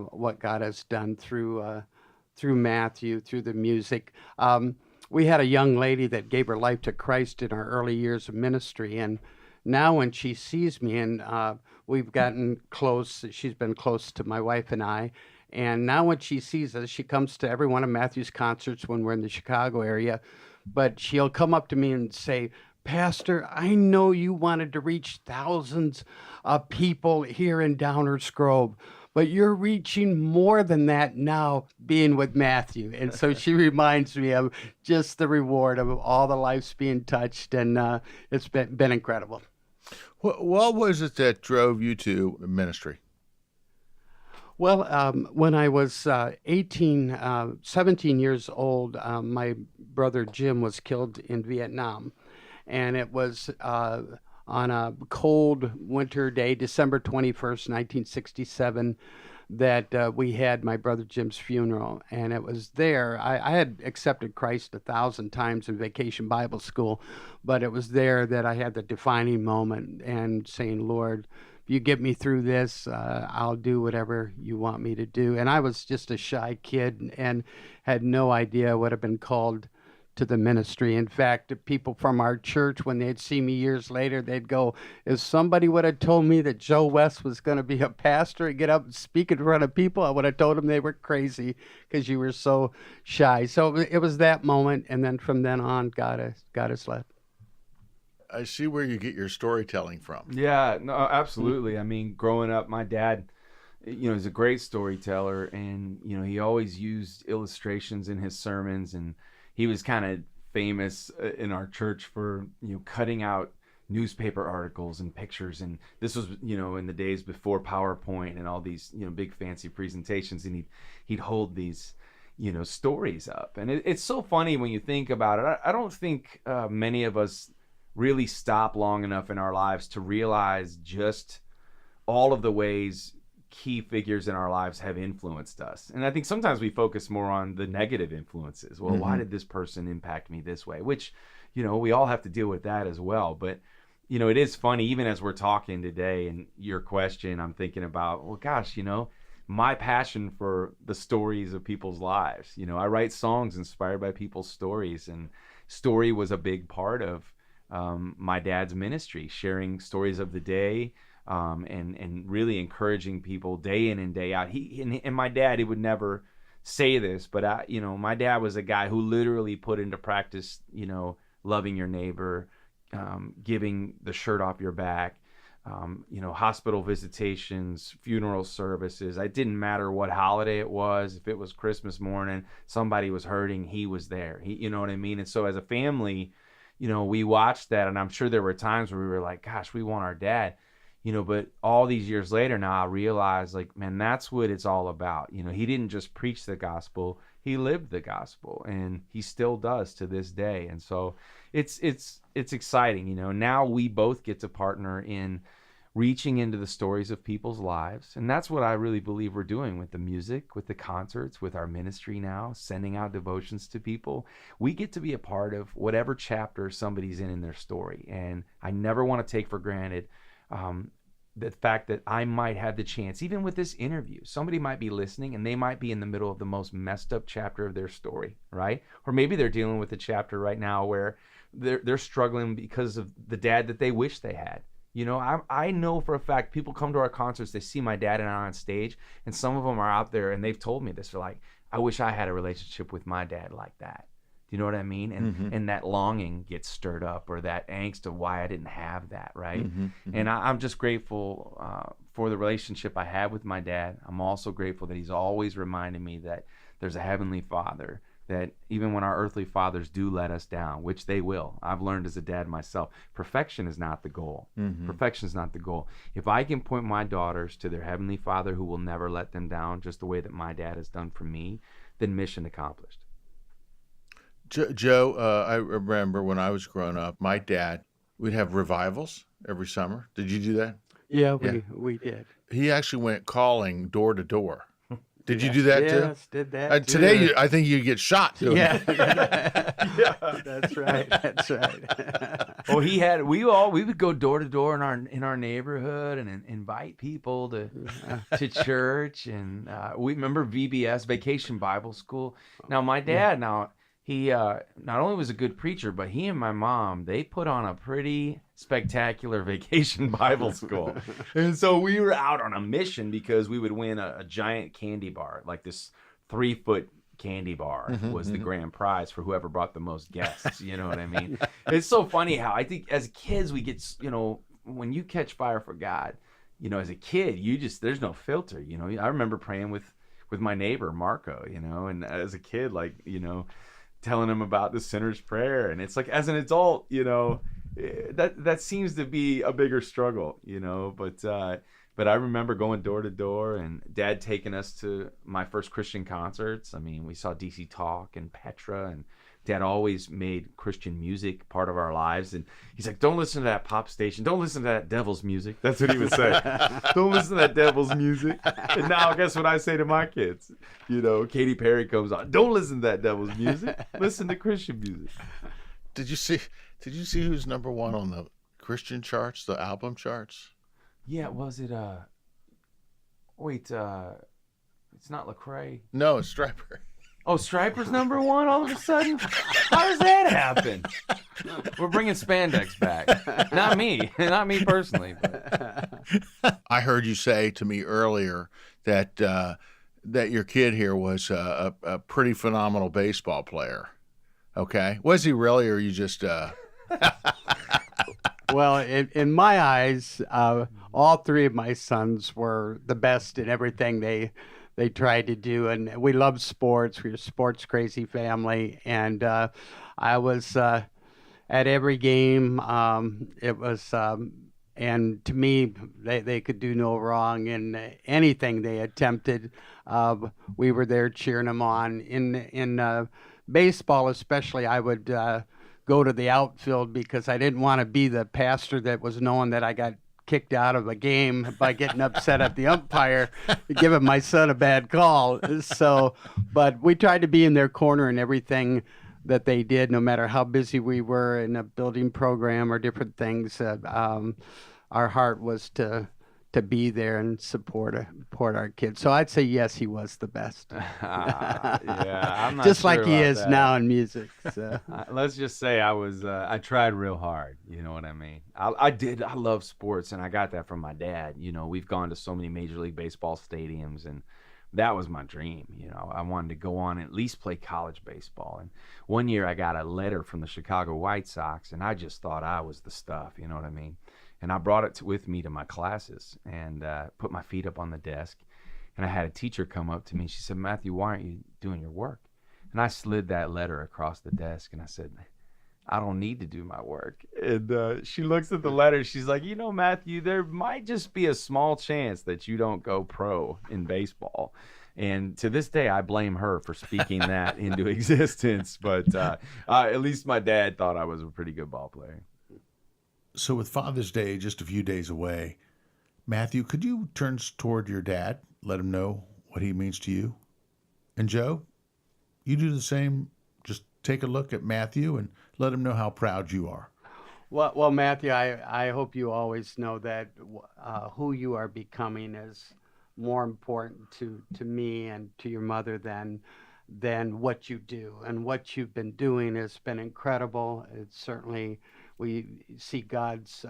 what God has done through Matthew, through the music. We had a young lady that gave her life to Christ in our early years of ministry, and now when she sees me, and we've gotten close, she's been close to my wife and I, and now when she sees us, she comes to every one of Matthew's concerts when we're in the Chicago area, but she'll come up to me and say, Pastor, I know you wanted to reach thousands of people here in Downers Grove, but you're reaching more than that now being with Matthew. And so she reminds me of just the reward of all the lives being touched, and it's been incredible. What was it that drove you to ministry? Well, when I was 17 years old, my brother Jim was killed in Vietnam. And it was on a cold winter day, December 21st, 1967, that we had my brother Jim's funeral. And it was there. I had accepted Christ 1,000 times in Vacation Bible School, but it was there that I had the defining moment and saying, Lord, you get me through this, I'll do whatever you want me to do. And I was just a shy kid and had no idea what I'd been called to the ministry. In fact, people from our church, when they'd see me years later, they'd go, if somebody would have told me that Joe West was going to be a pastor and get up and speak in front of people, I would have told them they were crazy because you were so shy. So it was that moment. And then from then on, God has led. I see where you get your storytelling from. Yeah, no, absolutely. I mean, growing up, my dad, is a great storyteller, and, he always used illustrations in his sermons, and he was kind of famous in our church for, cutting out newspaper articles and pictures. And this was, in the days before PowerPoint and all these, big fancy presentations. And he'd hold these, stories up. And it's so funny when you think about it. I don't think many of us really stop long enough in our lives to realize just all of the ways key figures in our lives have influenced us. And I think sometimes we focus more on the negative influences. Well, why did this person impact me this way? Which, we all have to deal with that as well. But, it is funny, even as we're talking today and your question, I'm thinking about, well, gosh, my passion for the stories of people's lives. I write songs inspired by people's stories, and story was a big part of my dad's ministry, sharing stories of the day, and really encouraging people day in and day out. And my dad, he would never say this, but my dad was a guy who literally put into practice, loving your neighbor, giving the shirt off your back, hospital visitations, funeral services. It didn't matter what holiday it was. If it was Christmas morning, somebody was hurting, he was there. You know what I mean? And so as a family, we watched that, and I'm sure there were times where we were like, gosh, we want our dad. But all these years later now, I realize, like, man, that's what it's all about. He didn't just preach the gospel, he lived the gospel, and he still does to this day. And so it's exciting. Now we both get to partner in reaching into the stories of people's lives. And that's what I really believe we're doing with the music, with the concerts, with our ministry now, sending out devotions to people. We get to be a part of whatever chapter somebody's in their story. And I never want to take for granted the fact that I might have the chance, even with this interview, somebody might be listening and they might be in the middle of the most messed up chapter of their story, right? Or maybe they're dealing with a chapter right now where they're struggling because of the dad that they wish they had. I know for a fact people come to our concerts, they see my dad and I on stage, and some of them are out there and they've told me this. They're like, I wish I had a relationship with my dad like that. Do you know what I mean? And that longing gets stirred up, or that angst of why I didn't have that, right? And I'm just grateful for the relationship I have with my dad. I'm also grateful that he's always reminding me that there's a heavenly Father, that even when our earthly fathers do let us down, which they will, I've learned as a dad myself, perfection is not the goal. Perfection is not the goal. If I can point my daughters to their heavenly Father who will never let them down, just the way that my dad has done for me, then mission accomplished. Joe, I remember when I was growing up, my dad, we'd have revivals every summer. Did you do that? Yeah, we did. He actually went calling door to door. Did you do that too? Yes, did that too. Today, I think you get shot doing it. Yeah, that's right. That's right. Well, we would go door to door in our neighborhood and invite people to church, and we remember VBS, Vacation Bible School. Now my dad, he not only was a good preacher, but he and my mom, they put on a pretty spectacular Vacation Bible School. And so we were out on a mission because we would win a giant candy bar, like this 3-foot candy bar was the grand prize for whoever brought the most guests. You know what I mean? It's so funny how I think as kids we get, when you catch fire for God, as a kid, there's no filter. I remember praying with my neighbor, Marco, and as a kid, telling him about the sinner's prayer. And it's like, as an adult, that seems to be a bigger struggle, but I remember going door to door and Dad taking us to my first Christian concerts. I mean, we saw DC Talk and Petra, and Dad always made Christian music part of our lives. And he's like, don't listen to that pop station. Don't listen to that devil's music. That's what he would say. Don't listen to that devil's music. And now guess what I say to my kids? Katy Perry comes on. Don't listen to that devil's music. Listen to Christian music. Did you see who's number one on the Christian charts, the album charts? Yeah, was it wait, it's not Lecrae. No, it's Striper. Oh, Striper's number one all of a sudden? How does that happen? We're bringing spandex back. Not me. Not me personally. But. I heard you say to me earlier that that your kid here was a pretty phenomenal baseball player. Okay. Was he really, or you just... Well, in my eyes, all three of my sons were the best in everything they tried to do, and we loved sports. We were a sports crazy family, and I was at every game. It was, and to me, they could do no wrong in anything they attempted. We were there cheering them on. In baseball, especially, I would go to the outfield because I didn't want to be the pastor that was knowing that I got kicked out of a game by getting upset at the umpire, giving my son a bad call. So, but we tried to be in their corner in everything that they did, no matter how busy we were in a building program or different things. Our heart was to be there and support our kids. So I'd say yes, he was the best. Yeah, I'm not just sure like he about is that. now in music. So. Let's just say I tried real hard. You know what I mean? I did. I love sports, and I got that from my dad. You know, we've gone to so many Major League Baseball stadiums, and that was my dream. You know, I wanted to go on and at least play college baseball. And one year I got a letter from the Chicago White Sox, and I just thought I was the stuff. You know what I mean? And I brought it with me to my classes and put my feet up on the desk. And I had a teacher come up to me. She said, "Matthew, why aren't you doing your work?" And I slid that letter across the desk, and I said, "I don't need to do my work." And she looks at the letter. She's like, "You know, Matthew, there might just be a small chance that you don't go pro in baseball." And to this day, I blame her for speaking that into existence. But at least my dad thought I was a pretty good ball player. So with Father's Day just a few days away, Matthew, could you turn toward your dad, let him know what he means to you? And Joe, you do the same. Just take a look at Matthew and let him know how proud you are. Well, Matthew, I hope you always know that who you are becoming is more important to me and to your mother than what you do. And what you've been doing has been incredible. It's certainly, we see God's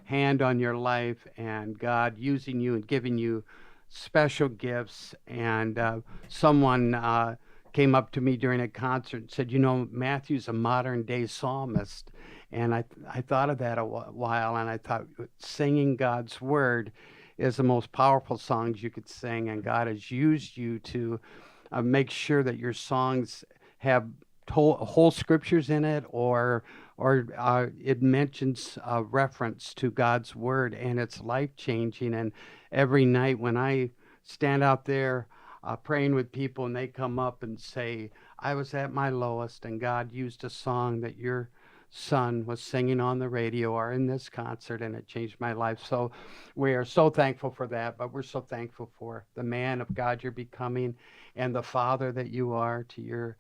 hand on your life and God using you and giving you special gifts. And someone came up to me during a concert and said, "You know, Matthew's a modern day psalmist." And I thought of that a while, and I thought singing God's word is the most powerful songs you could sing. And God has used you to make sure that your songs have whole scriptures in it, or it mentions a reference to God's word, and it's life-changing. And every night when I stand out there praying with people and they come up and say, "I was at my lowest and God used a song that your son was singing on the radio or in this concert, and it changed my life." So we are so thankful for that, but we're so thankful for the man of God you're becoming and the father that you are to your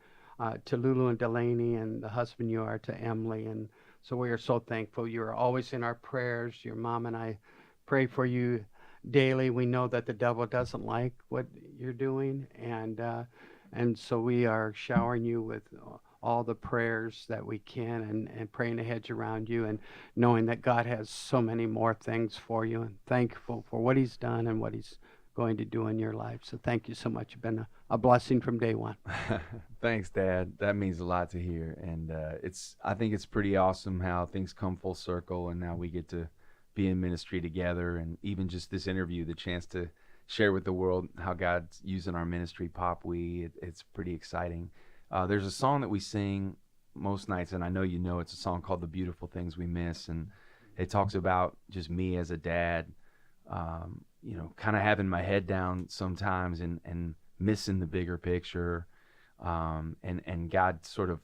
to Lulu and Delaney, and the husband you are to Emily. And so we are so thankful. You're always in our prayers. Your mom and I pray for you daily. We know that the devil doesn't like what you're doing, and so we are showering you with all the prayers that we can, and praying a hedge around you, and knowing that God has so many more things for you, and thankful for what he's done and what he's going to do in your life. So thank you so much. You've been a blessing from day one. Thanks, Dad. That means a lot to hear. And I think it's pretty awesome how things come full circle, and now we get to be in ministry together, and even just this interview, the chance to share with the world how God's using our ministry, PopWe. It's pretty exciting. There's a song that we sing most nights, and I know you know it's a song called "The Beautiful Things We Miss," and it talks about just me as a dad, you know, kind of having my head down sometimes and missing the bigger picture, and God sort of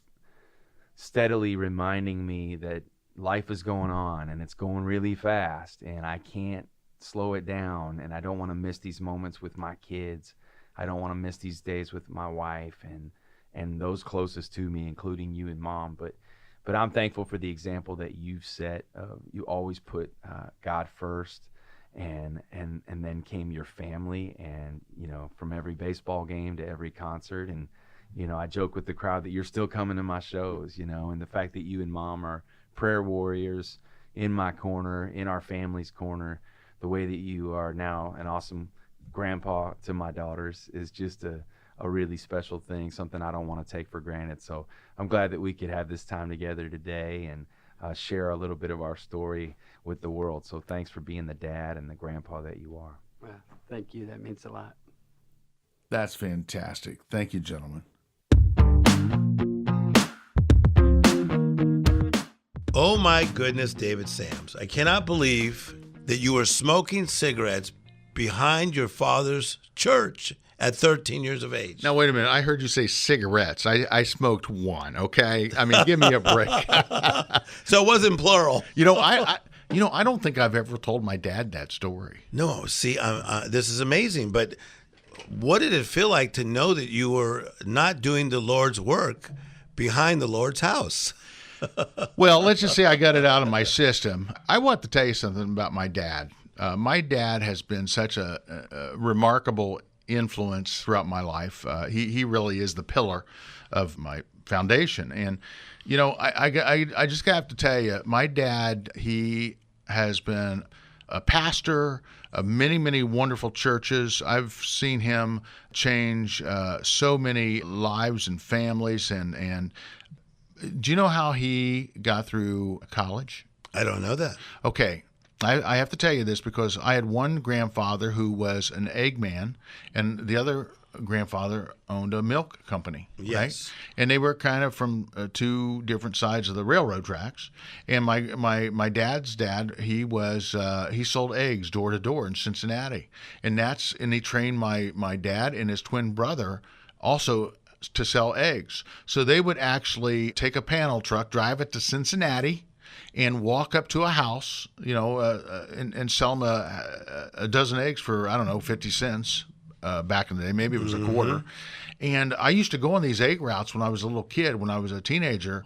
steadily reminding me that life is going on and it's going really fast, and I can't slow it down, and I don't want to miss these moments with my kids. I don't want to miss these days with my wife and those closest to me, including you and Mom. But I'm thankful for the example that you've set. You always put God first, and then came your family, and from every baseball game to every concert. And I joke with the crowd that you're still coming to my shows, and the fact that you and Mom are prayer warriors in my corner, in our family's corner, the way that you are now an awesome grandpa to my daughters is just a really special thing, something I don't want to take for granted. So I'm glad that we could have this time together today and share a little bit of our story with the world. So thanks for being the dad and the grandpa that you are. Well, thank you. That means a lot. That's fantastic. Thank you, gentlemen. Oh my goodness, David Sams. I cannot believe that you were smoking cigarettes behind your father's church at 13 years of age. Now, wait a minute. I heard you say cigarettes. I smoked one, okay? I mean, give me a break. So it wasn't plural. I don't think I've ever told my dad that story. No, see, this is amazing. But what did it feel like to know that you were not doing the Lord's work behind the Lord's house? Well, let's just say I got it out of my system. I want to tell you something about my dad. My dad has been such a remarkable influence throughout my life. He really is the pillar of my foundation. And, I just have to tell you, my dad, he has been a pastor of many, many wonderful churches. I've seen him change so many lives and families. And do you know how he got through college? I don't know that. Okay. I have to tell you this because I had one grandfather who was an egg man, and the other grandfather owned a milk company. Yes. Right? And they were kind of from two different sides of the railroad tracks. And my dad's dad, he sold eggs door to door in Cincinnati. And he trained my dad and his twin brother also to sell eggs. So they would actually take a panel truck, drive it to Cincinnati, and walk up to a house, and sell them a dozen eggs for, 50 cents back in the day. Maybe it was a quarter. And I used to go on these egg routes when I was a little kid, when I was a teenager.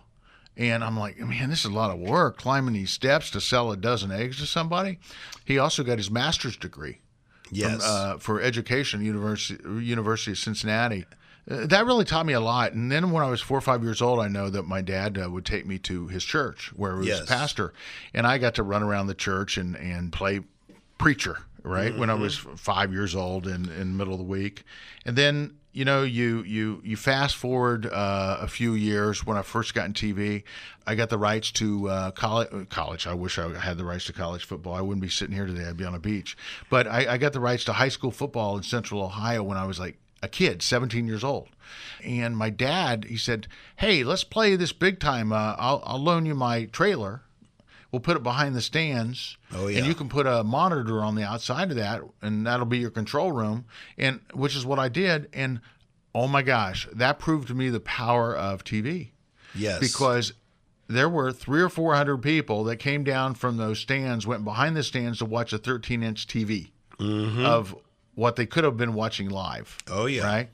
And I'm like, man, this is a lot of work, climbing these steps to sell a dozen eggs to somebody. He also got his master's degree for education, University of Cincinnati. That really taught me a lot. And then when I was 4 or 5 years old, I know that my dad would take me to his church where he was a pastor. And I got to run around the church and play preacher, right, when I was 5 years old in the middle of the week. And then, you fast forward a few years. When I first got in TV, I got the rights to college. I wish I had the rights to college football. I wouldn't be sitting here today. I'd be on a beach. But I got the rights to high school football in Central Ohio when I was like a kid, 17 years old. And my dad, he said, hey, let's play this big time. I'll loan you my trailer. We'll put it behind the stands. Oh, yeah. And you can put a monitor on the outside of that, and that'll be your control room, and which is what I did. And, oh, my gosh, that proved to me the power of TV. Yes. Because there were 300 or 400 people that came down from those stands, went behind the stands to watch a 13-inch TV of what they could have been watching live. Oh, yeah. Right?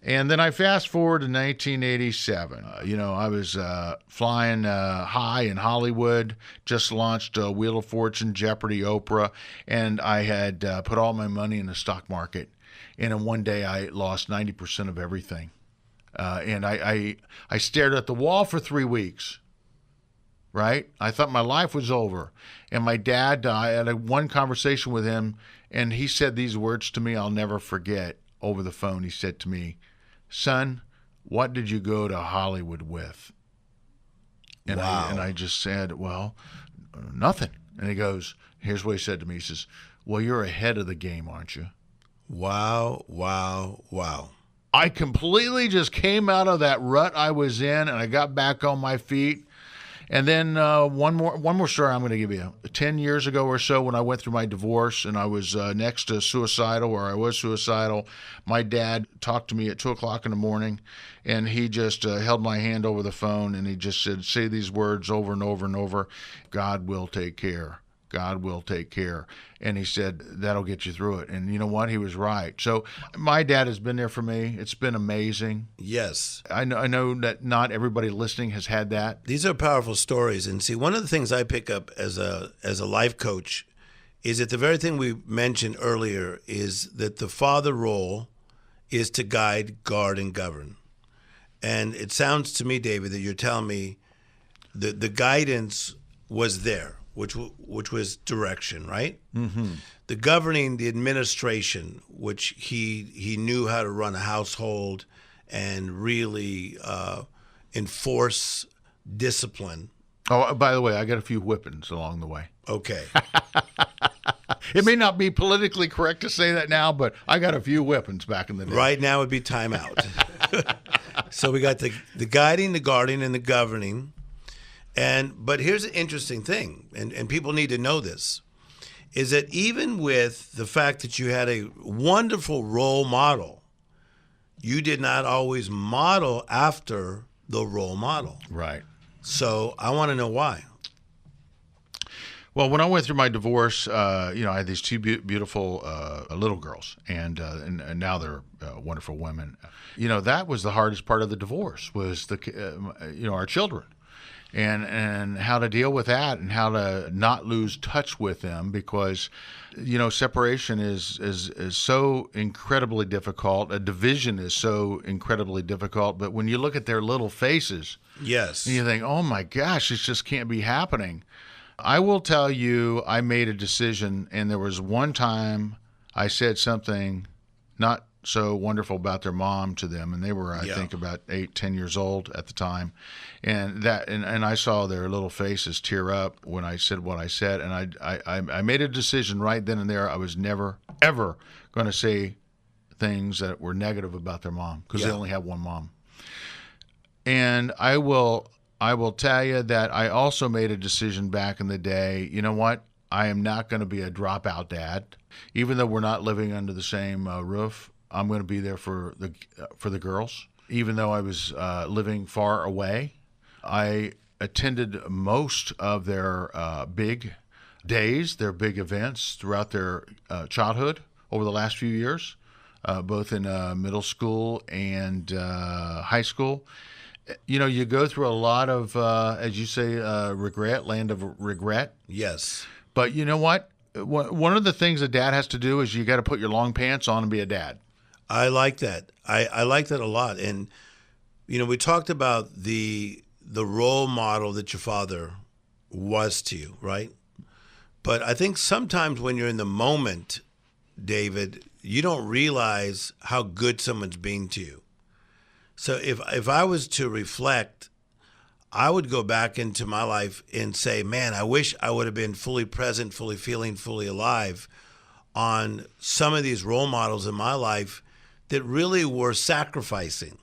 And then I fast forward to 1987. I was flying high in Hollywood, just launched Wheel of Fortune, Jeopardy, Oprah, and I had put all my money in the stock market. And in one day, I lost 90% of everything. And I stared at the wall for 3 weeks. Right? I thought my life was over. And my dad, I had one conversation with him, and he said these words to me I'll never forget over the phone. He said to me, son, what did you go to Hollywood with? And I just said, well, nothing. And he goes, here's what he said to me. He says, well, you're ahead of the game, aren't you? Wow, wow, wow. I completely just came out of that rut I was in, and I got back on my feet. And then one more story I'm going to give you. 10 years ago or so, when I went through my divorce and I was next to suicidal, or I was suicidal, my dad talked to me at 2 o'clock in the morning, and he just held my hand over the phone, and he just said, say these words over and over and over, God will take care. God will take care. And he said, that'll get you through it. And you know what? He was right. So my dad has been there for me. It's been amazing. Yes. I know that not everybody listening has had that. These are powerful stories. And see, one of the things I pick up as a life coach is that the very thing we mentioned earlier is that the father role is to guide, guard, and govern. And it sounds to me, David, that you're telling me that the guidance was there, which was direction, right? Mm-hmm. The governing, the administration, which he knew how to run a household and really enforce discipline. Oh, by the way, I got a few whippings along the way. Okay. It may not be politically correct to say that now, but I got a few whippings back in the day. Right now would be timeout. So we got the guiding, the guarding, and the governing. But here's an interesting thing, and people need to know this, is that even with the fact that you had a wonderful role model, you did not always model after the role model. Right. So I want to know why. Well, when I went through my divorce, I had these two beautiful little girls, and now they're wonderful women. That was the hardest part of the divorce was our children, and how to deal with that, and how to not lose touch with them, because separation is so incredibly difficult. A division is so incredibly difficult. But when you look at their little faces, yes, and you think, oh my gosh, this just can't be happening. I will tell you, I made a decision, and there was one time I said something not so wonderful about their mom to them, and they were, I think, about 8-10 years old at the time, and I saw their little faces tear up when I said what I said, and I made a decision right then and there. I was never ever going to say things that were negative about their mom, because they only have one mom, and I will tell you that I also made a decision back in the day. You know what? I am not going to be a dropout dad. Even though we're not living under the same roof, I'm going to be there for the girls. Even though I was living far away, I attended most of their big days, their big events throughout their childhood over the last few years, both in middle school and high school. You go through a lot of, as you say, regret, land of regret. Yes. But you know what? One of the things a dad has to do is you got to put your long pants on and be a dad. I like that. I like that a lot. And, we talked about the role model that your father was to you, right? But I think sometimes when you're in the moment, David, you don't realize how good someone's being to you. So if I was to reflect, I would go back into my life and say, man, I wish I would have been fully present, fully feeling, fully alive on some of these role models in my life that really were sacrificing.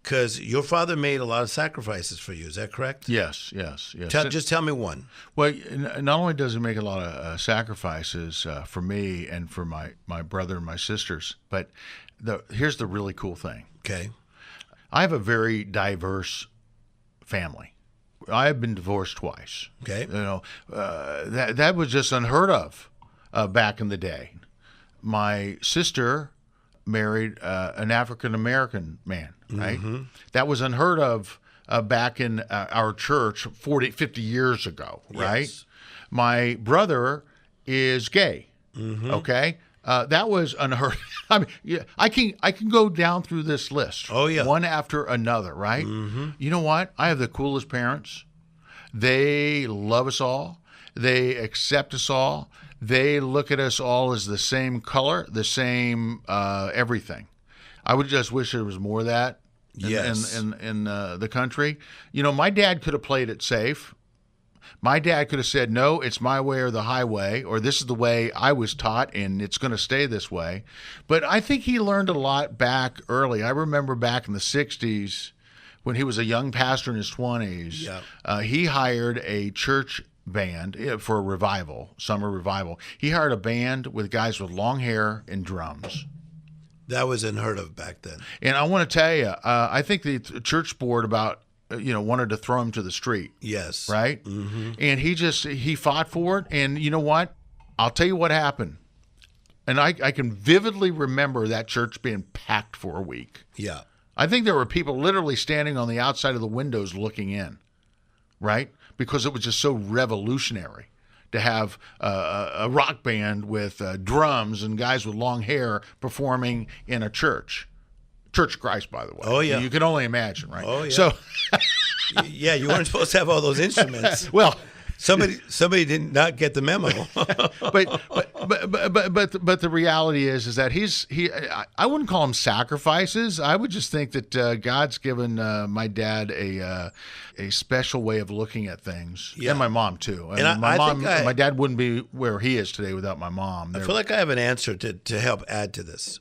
Because your father made a lot of sacrifices for you. Is that correct? Yes. Just tell me one. Well, not only does he make a lot of sacrifices for me and for my brother and my sisters, but here's the really cool thing. Okay. I have a very diverse family. I have been divorced twice. Okay. That was just unheard of back in the day. My sister married an African-American man, right? Mm-hmm. That was unheard of back in our church 50 years ago, right? Yes. My brother is gay, okay? That was unheard. I mean, I can go down through this list. Oh yeah, one after another, right? Mm-hmm. You know what? I have the coolest parents. They love us all. They accept us all. They look at us all as the same color, the same everything. I would just wish there was more of that in the country. My dad could have played it safe. My dad could have said, no, it's my way or the highway, or this is the way I was taught, and it's going to stay this way. But I think he learned a lot back early. I remember back in the 60s when he was a young pastor in his 20s, he hired a church band for a revival, summer revival. He hired a band with guys with long hair and drums. That was unheard of back then. And I want to tell you, I think the church board wanted to throw him to the street. Yes. Right? Mm-hmm. And he fought for it. And you know what? I'll tell you what happened. And I can vividly remember that church being packed for a week. Yeah. I think there were people literally standing on the outside of the windows looking in. Right? Because it was just so revolutionary to have a rock band with drums and guys with long hair performing in a church. Church of Christ, by the way. Oh, yeah. You can only imagine, right? Oh, yeah. So, Yeah, you weren't supposed to have all those instruments. well, Somebody did not get the memo. but the reality is that I wouldn't call them sacrifices. I would just think that God's given my dad a special way of looking at things, Yeah. and my mom too. And my dad wouldn't be where he is today without my mom. I feel like I have an answer to help add to this.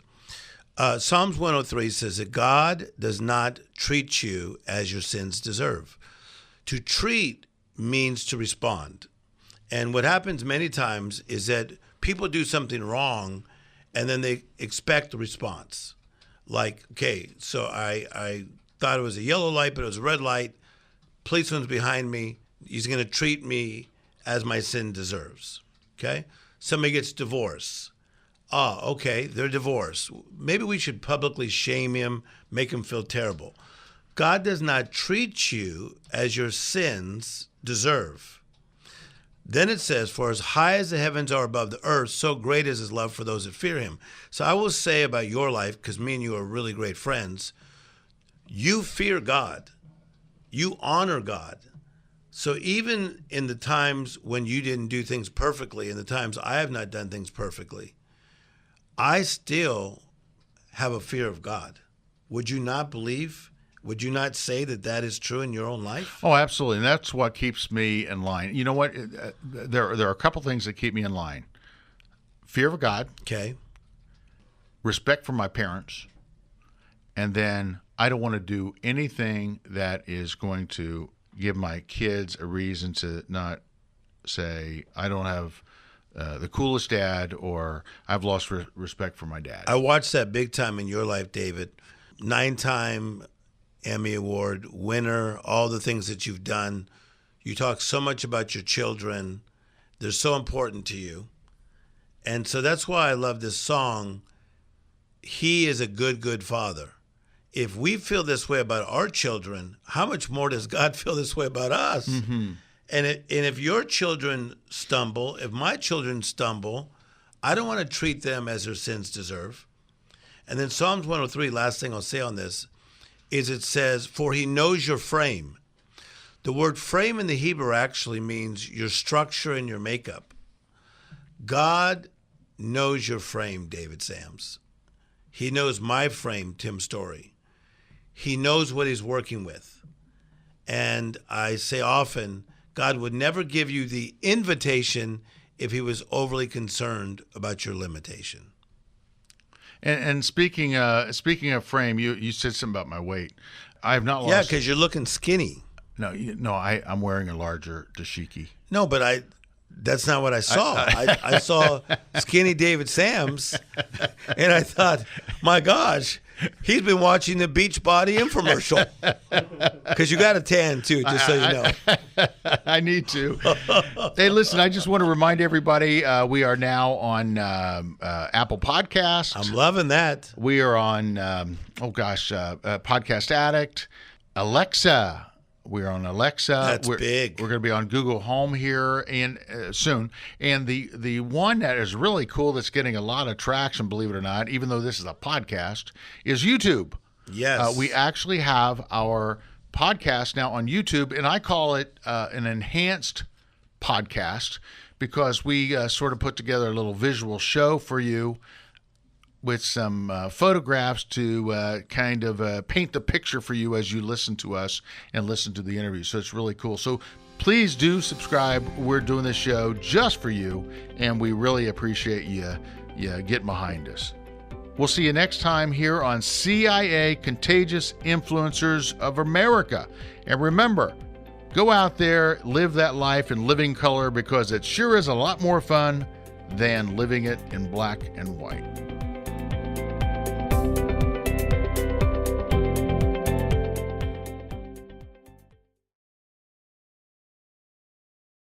Psalms 103 says that God does not treat you as your sins deserve. To treat means to respond. And what happens many times is that people do something wrong and then they expect a response. Like, okay, so I thought it was a yellow light, but it was a red light. Policeman's behind me. He's going to treat me as my sin deserves. Okay? Somebody gets divorced. Okay, they're divorced. Maybe we should publicly shame him, make him feel terrible. God does not treat you as your sins deserve. Then it says, for as high as the heavens are above the earth, so great is his love for those that fear him. So I will say about your life, because me and you are really great friends, you fear God. You honor God. So even in the times when you didn't do things perfectly, in the times I have not done things perfectly, I still have a fear of God. Would you not believe? Would you not say that that is true in your own life? Oh, absolutely. And that's what keeps me in line. You know what? There are a couple things that keep me in line. Fear of God. Okay. Respect for my parents. And then I don't want to do anything that is going to give my kids a reason to not say, I don't have the coolest dad, or I've lost respect for my dad. I watched that big time in your life, David. 9-time Emmy Award winner, all the things that you've done. You talk so much about your children. They're so important to you. And so that's why I love this song. He is a good, good father. If we feel this way about our children, how much more does God feel this way about us? Mm-hmm. And if your children stumble, if my children stumble, I don't want to treat them as their sins deserve. And then Psalms 103, last thing I'll say on this, is it says, for he knows your frame. The word frame in the Hebrew actually means your structure and your makeup. God knows your frame, David Sams. He knows my frame, Tim Storey. He knows what he's working with. And I say often, God would never give you the invitation if he was overly concerned about your limitation. And speaking of frame, you said something about my weight. I have not lost. Yeah, because you're looking skinny. No, I'm wearing a larger dashiki. No, but that's not what I saw. I saw skinny David Sams, and I thought, my gosh, he's been watching the Beachbody infomercial. Because you got a tan too, just so you know. I need to. Hey, listen, I just want to remind everybody we are now on Apple Podcasts. I'm loving that. We are on, Podcast Addict, Alexa. We're on Alexa. That's big. We're going to be on Google Home here and soon. And the one that is really cool that's getting a lot of traction, believe it or not, even though this is a podcast, is YouTube. Yes. We actually have our podcast now on YouTube, and I call it an enhanced podcast because we sort of put together a little visual show for you with some photographs to kind of paint the picture for you as you listen to us and listen to the interview. So it's really cool. So please do subscribe. We're doing this show just for you, and we really appreciate you getting behind us. We'll see you next time here on CIA Contagious Influencers of America. And remember, go out there, live that life in living color, because it sure is a lot more fun than living it in black and white.